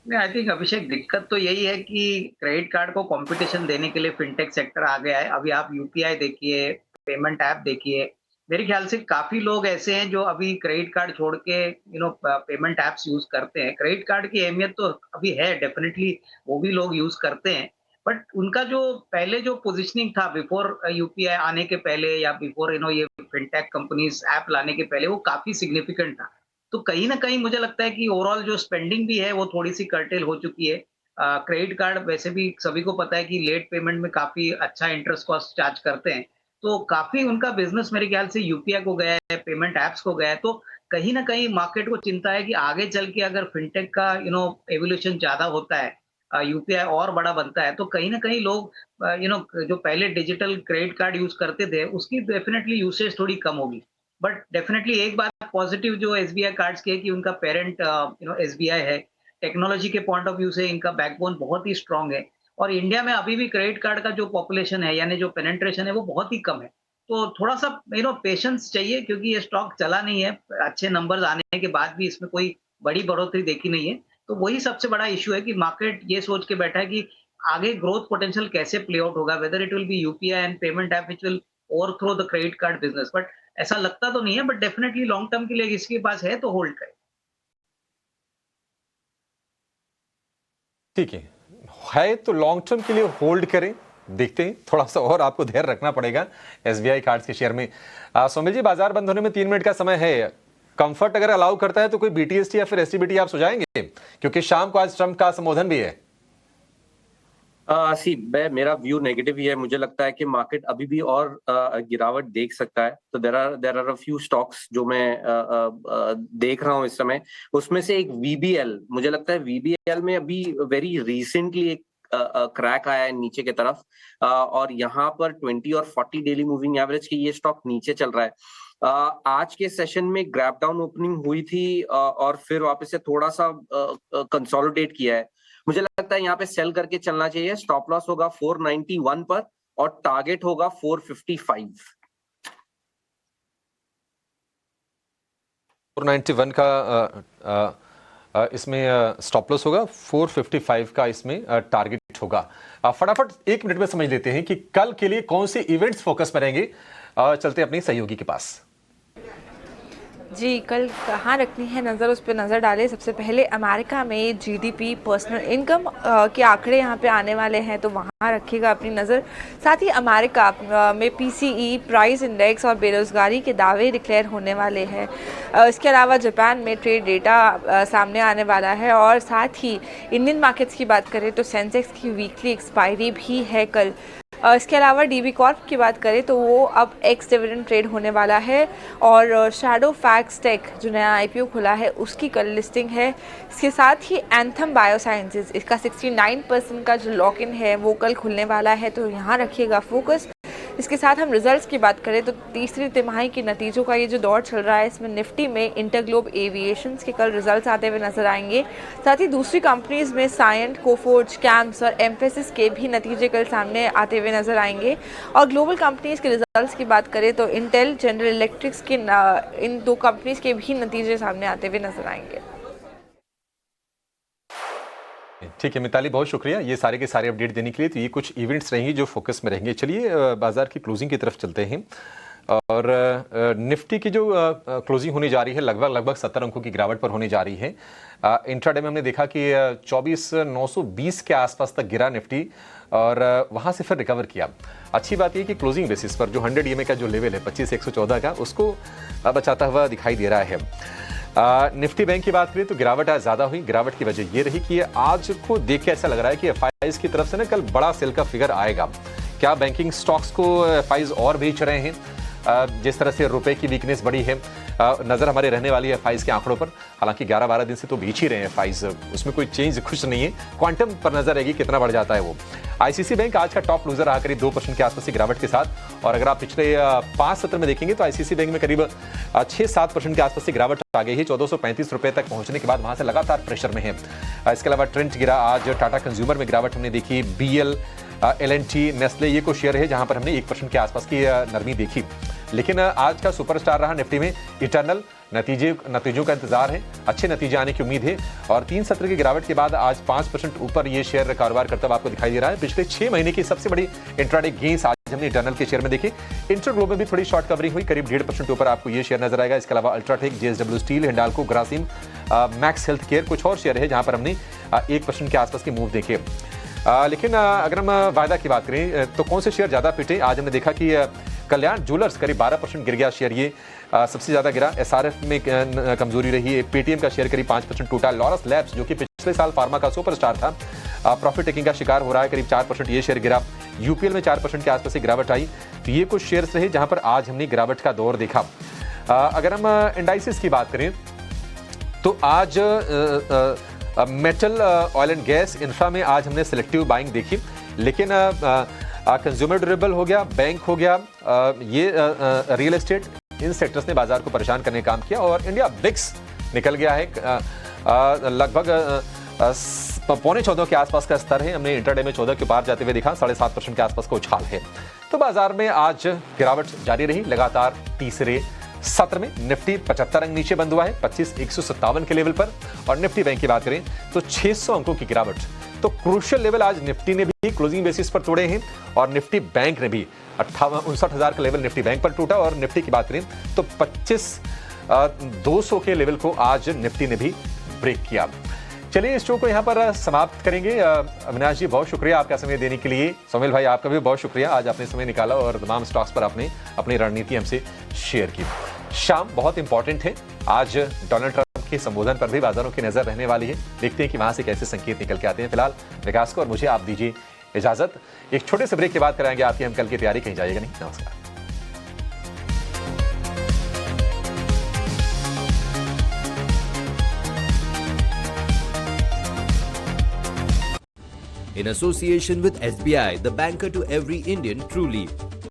आई थिंक अभिषेक, दिक्कत तो यही है कि क्रेडिट कार्ड को कंपटीशन देने के लिए फिनटेक सेक्टर आ गया है। अभी आप यूपीआई देखिए, पेमेंट ऐप देखिए, मेरे ख्याल से काफी लोग ऐसे हैं जो अभी क्रेडिट कार्ड छोड़ के पेमेंट ऐप्स यूज करते हैं। क्रेडिट कार्ड की अहमियत तो अभी है डेफिनेटली, वो भी लोग यूज करते हैं, बट उनका जो पहले जो पोजीशनिंग था बिफोर यूपीआई आने के पहले या बिफोर ये फिनटेक कंपनीज ऐप लाने के पहले, वो काफी सिग्निफिकेंट था। तो कहीं ना कहीं मुझे लगता है कि ओवरऑल जो स्पेंडिंग भी है वो थोड़ी सी कर्टेल हो चुकी है। क्रेडिट कार्ड वैसे भी सभी को पता है कि लेट पेमेंट में काफी अच्छा इंटरेस्ट कॉस्ट चार्ज करते हैं, तो काफी उनका बिजनेस मेरे ख्याल से यूपीआई को गया है, पेमेंट एप्स को गया है। तो कहीं ना कहीं मार्केट को चिंता है कि आगे चल के अगर फिनटेक का एवोल्यूशन ज्यादा होता है, यूपीआई और बड़ा बनता है, तो कहीं ना कहीं लोग जो पहले डिजिटल क्रेडिट कार्ड यूज करते थे उसकी डेफिनेटली यूसेज थोड़ी कम होगी। बट डेफिनेटली एक बात पॉजिटिव जो एसबीआई कार्ड्स की है कि उनका पेरेंट एसबीआई है, टेक्नोलॉजी के पॉइंट ऑफ व्यू से इनका बैकबोन बहुत ही स्ट्रांग है और इंडिया में अभी भी क्रेडिट कार्ड का जो पॉपुलेशन है यानी जो पेनिट्रेशन है वो बहुत ही कम है। तो थोड़ा सा पेशेंस चाहिए क्योंकि ये स्टॉक चला नहीं है, अच्छे नंबर्स आने के बाद भी इसमें कोई बड़ी बढ़ोतरी देखी नहीं है। तो वही सबसे बड़ा इश्यू है कि मार्केट ये सोच के बैठा है कि आगे ग्रोथ पोटेंशियल कैसे प्ले आउट होगा, whether it will B UPI and payment app which will overthrow the credit card business. But ऐसा लगता तो नहीं है, बट डेफिनेटली लॉन्ग टर्म के लिए इसके पास है तो होल्ड करें। ठीक है तो लॉन्ग टर्म के लिए होल्ड करें, देखते हैं, थोड़ा सा और आपको धैर्य रखना पड़ेगा एसबीआई कार्ड्स के शेयर में। सोमिल जी, बाजार बंद होने में 3 मिनट का समय है, कंफर्ट अगर अलाउ करता है तो कोई बीटीएसटी या फिर एसटीबीटी आप सुझाएंगे, क्योंकि शाम को आज ट्रंप का संबोधन भी है। मेरा व्यू नेगेटिव ही है। मुझे लगता है कि मार्केट अभी भी और गिरावट देख सकता है। तो there are a few stocks जो मैं देख रहा हूं इस समय। उसमें से एक वीबीएल, मुझे लगता है वीबीएल में अभी वेरी रिसेंटली एक क्रैक आया है नीचे की तरफ, और यहाँ पर 20 और 40 डेली मूविंग एवरेज की ये स्टॉक नीचे चल रहा है। आज के सेशन में ग्रैप डाउन ओपनिंग हुई थी और फिर वापस से थोड़ा सा कंसोलिडेट किया है। मुझे लगता है यहाँ पे सेल करके चलना चाहिए। स्टॉप लॉस होगा 491 पर और टारगेट होगा 455। 491 का इसमें स्टॉप लॉस होगा, 455 का इसमें टारगेट होगा। फटाफट 1 मिनट में समझ लेते हैं कि कल के लिए कौन से इवेंट्स फोकस में रहेंगे। चलते हैं अपनी सहयोगी के पास। जी, कल कहाँ रखनी है नज़र, उस पर नज़र डालें। सबसे पहले अमेरिका में जीडीपी, पर्सनल इनकम के आंकड़े यहाँ पे आने वाले हैं, तो वहाँ रखिएगा अपनी नज़र। साथ ही अमेरिका में पीसीई, प्राइस इंडेक्स और बेरोज़गारी के दावे डिक्लेयर होने वाले हैं। इसके अलावा जापान में ट्रेड डेटा सामने आने वाला है। और साथ ही इंडियन मार्केट्स की बात करें तो सेंसेक्स की वीकली एक्सपायरी भी है कल। इसके अलावा डीबी कॉर्प की बात करें तो वो अब एक्स डिविडेंड ट्रेड होने वाला है। और शैडो फैक्स टेक जो नया आईपीओ खुला है उसकी कल लिस्टिंग है। इसके साथ ही एंथम बायोसाइंसेज, इसका 69% का जो लॉक इन है वो कल खुलने वाला है, तो यहाँ रखिएगा फोकस। इसके साथ हम रिजल्ट्स की बात करें तो तीसरी तिमाही के नतीजों का ये जो दौर चल रहा है, इसमें निफ्टी में इंटरग्लोब एविएशंस के कल रिजल्ट्स आते हुए नजर आएंगे। साथ ही दूसरी कंपनीज में सायंट, कोफोर्ज, कैम्स और एम्फेसिस के भी नतीजे कल सामने आते हुए नजर आएंगे। और ग्लोबल कंपनीज के रिजल्ट्स की बात करें तो इंटेल, जनरल इलेक्ट्रिक्स के इन 2 कंपनीज के भी नतीजे सामने आते हुए नजर आएंगे। ठीक है मिताली, बहुत शुक्रिया ये सारे के सारे अपडेट देने के लिए। तो ये कुछ इवेंट्स रहेंगे जो फोकस में रहेंगे। चलिए बाजार की क्लोजिंग की तरफ चलते हैं। और निफ्टी की जो क्लोजिंग होने जा रही है लगभग 70 अंकों की गिरावट पर होने जा रही है। इंट्राडे में हमने देखा कि 24,920 के आसपास तक गिरा निफ्टी और वहां से फिर रिकवर किया। अच्छी बात यह कि क्लोजिंग बेसिस पर जो 100 EMA का जो लेवल है 25,114 का, उसको बचाता हुआ दिखाई दे रहा है। निफ्टी बैंक की बात करें तो गिरावट आज ज्यादा हुई। गिरावट की वजह यह रही कि आज को देख के ऐसा लग रहा है कि एफआईआईज की तरफ से ना कल बड़ा सेल का फिगर आएगा। क्या बैंकिंग स्टॉक्स को एफआईआईज और बेच रहे हैं? जिस तरह से रुपए की वीकनेस बढ़ी है, नजर हमारे रहने वाली है एफआईआईज के आंकड़ों पर। हालांकि 11-12 दिन से तो बेच ही रहे हैं एफआईआईज, उसमें कोई चेंज खुश नहीं है। क्वांटम पर नजर रहेगी कितना बढ़ जाता है वो। आईसीसी बैंक आज का टॉप लूजर रहा करीब 2% के आसपास की गिरावट के साथ। और अगर आप पिछले 5 सत्र में देखेंगे तो आईसीसी बैंक में करीब 6-7% के आसपास की गिरावट आ गई है। 1435 रुपए तक पहुंचने के बाद वहां से लगातार प्रेशर में है। इसके अलावा ट्रेंट गिरा आज। टाटा कंज्यूमर में गिरावट हमने देखी। बीएल, एलएनटी, नेस्ले ये कुछ शेयर है जहां पर हमने 1% के आसपास की नरमी देखी। लेकिन आज का सुपरस्टार रहा निफ्टी में इटर्नल। नतीजों का इंतजार है, अच्छे नतीजे आने की उम्मीद है। और 3 सत्र की गिरावट के बाद आज 5% ऊपर ये शेयर कारोबार करता हुआ आपको दिखाई दे रहा है। पिछले 6 महीने की सबसे बड़ी इंट्राडे गेंस आज हमने इटर्नल के शेयर में देखी। इंटरग्लोब में भी थोड़ी शॉर्ट कवरिंग हुई, करीब 1.5% ऊपर आपको ये शेयर नजर आएगा। इसके अलावा UltraTech, JSW steel, Hindalco, Grasim, max health care, कुछ और शेयर है जहां पर हमने 1% के आसपास की मूव देखे। लेकिन अगर हम वायदा की बात करें तो कौन से शेयर ज्यादा पिटे? आज हमने देखा कि कल्याण ज्वेलर्स करीब 12% गिर गया शेयर, ये सबसे ज्यादा गिरा। एसआरएफ में कमजोरी रही है। पेटीएम का शेयर करीब 5% टूटा। लॉरस लैब्स जो कि पिछले साल फार्मा का सुपरस्टार था, प्रॉफिट टेकिंग का शिकार हो रहा है, करीब 4% ये शेयर गिरा। यूपीएल में 4% के आसपास से गिरावट आई। तो ये कुछ शेयर्स रहे जहां पर आज हमने गिरावट का दौर देखा। अगर हम इंडाइसिस की बात करें तो आज metal, oil and gas, infra में आज हमने सिलेक्टिव बाइंग देखी। लेकिन कंज्यूमर ड्यूरेबल हो गया, बैंक हो गया, ये रियल एस्टेट, इन सेक्टर्स ने बाजार को परेशान करने का काम किया। और इंडिया बिक्स निकल गया है लगभग पौने 14 के आसपास का स्तर है। हमने इंटरडे में 14 के पार जाते हुए देखा, 7.5% के आसपास का उछाल है। तो बाजार में आज गिरावट जारी रही लगातार तीसरे सत्र में। निफ्टी 75 अंक नीचे बंद हुआ है 25,157 के लेवल पर, और निफ्टी बैंक की बात करें तो 600 अंकों की गिरावट। तो क्रूशियल लेवल आज निफ्टी ने भी क्लोजिंग बेसिस पर तोड़े हैं, और निफ्टी बैंक ने भी 59,000 का लेवल निफ्टी बैंक पर टूटा। और निफ्टी की बात करें तो 25,200 के लेवल को आज निफ्टी ने भी ब्रेक किया। चलिए इस शो को यहाँ पर समाप्त करेंगे। अविनाश जी बहुत शुक्रिया आपका समय देने के लिए। सोमेल भाई आपका भी बहुत शुक्रिया, आज आपने समय निकाला और तमाम स्टॉक्स पर आपने अपनी रणनीति हमसे शेयर की। शाम बहुत इंपॉर्टेंट है, आज डोनाल्ड ट्रंप के संबोधन पर भी बाजारों की नजर रहने वाली है। देखते हैं कि वहां से कैसे संकेत निकल के आते हैं। फिलहाल विकास को और मुझे आप दीजिए इजाजत। एक छोटे से ब्रेक के बाद कराएंगे आपकी हम कल की तैयारी, कहीं जाइएगा नहीं। नमस्कार। In association with SBI, the banker to every Indian truly.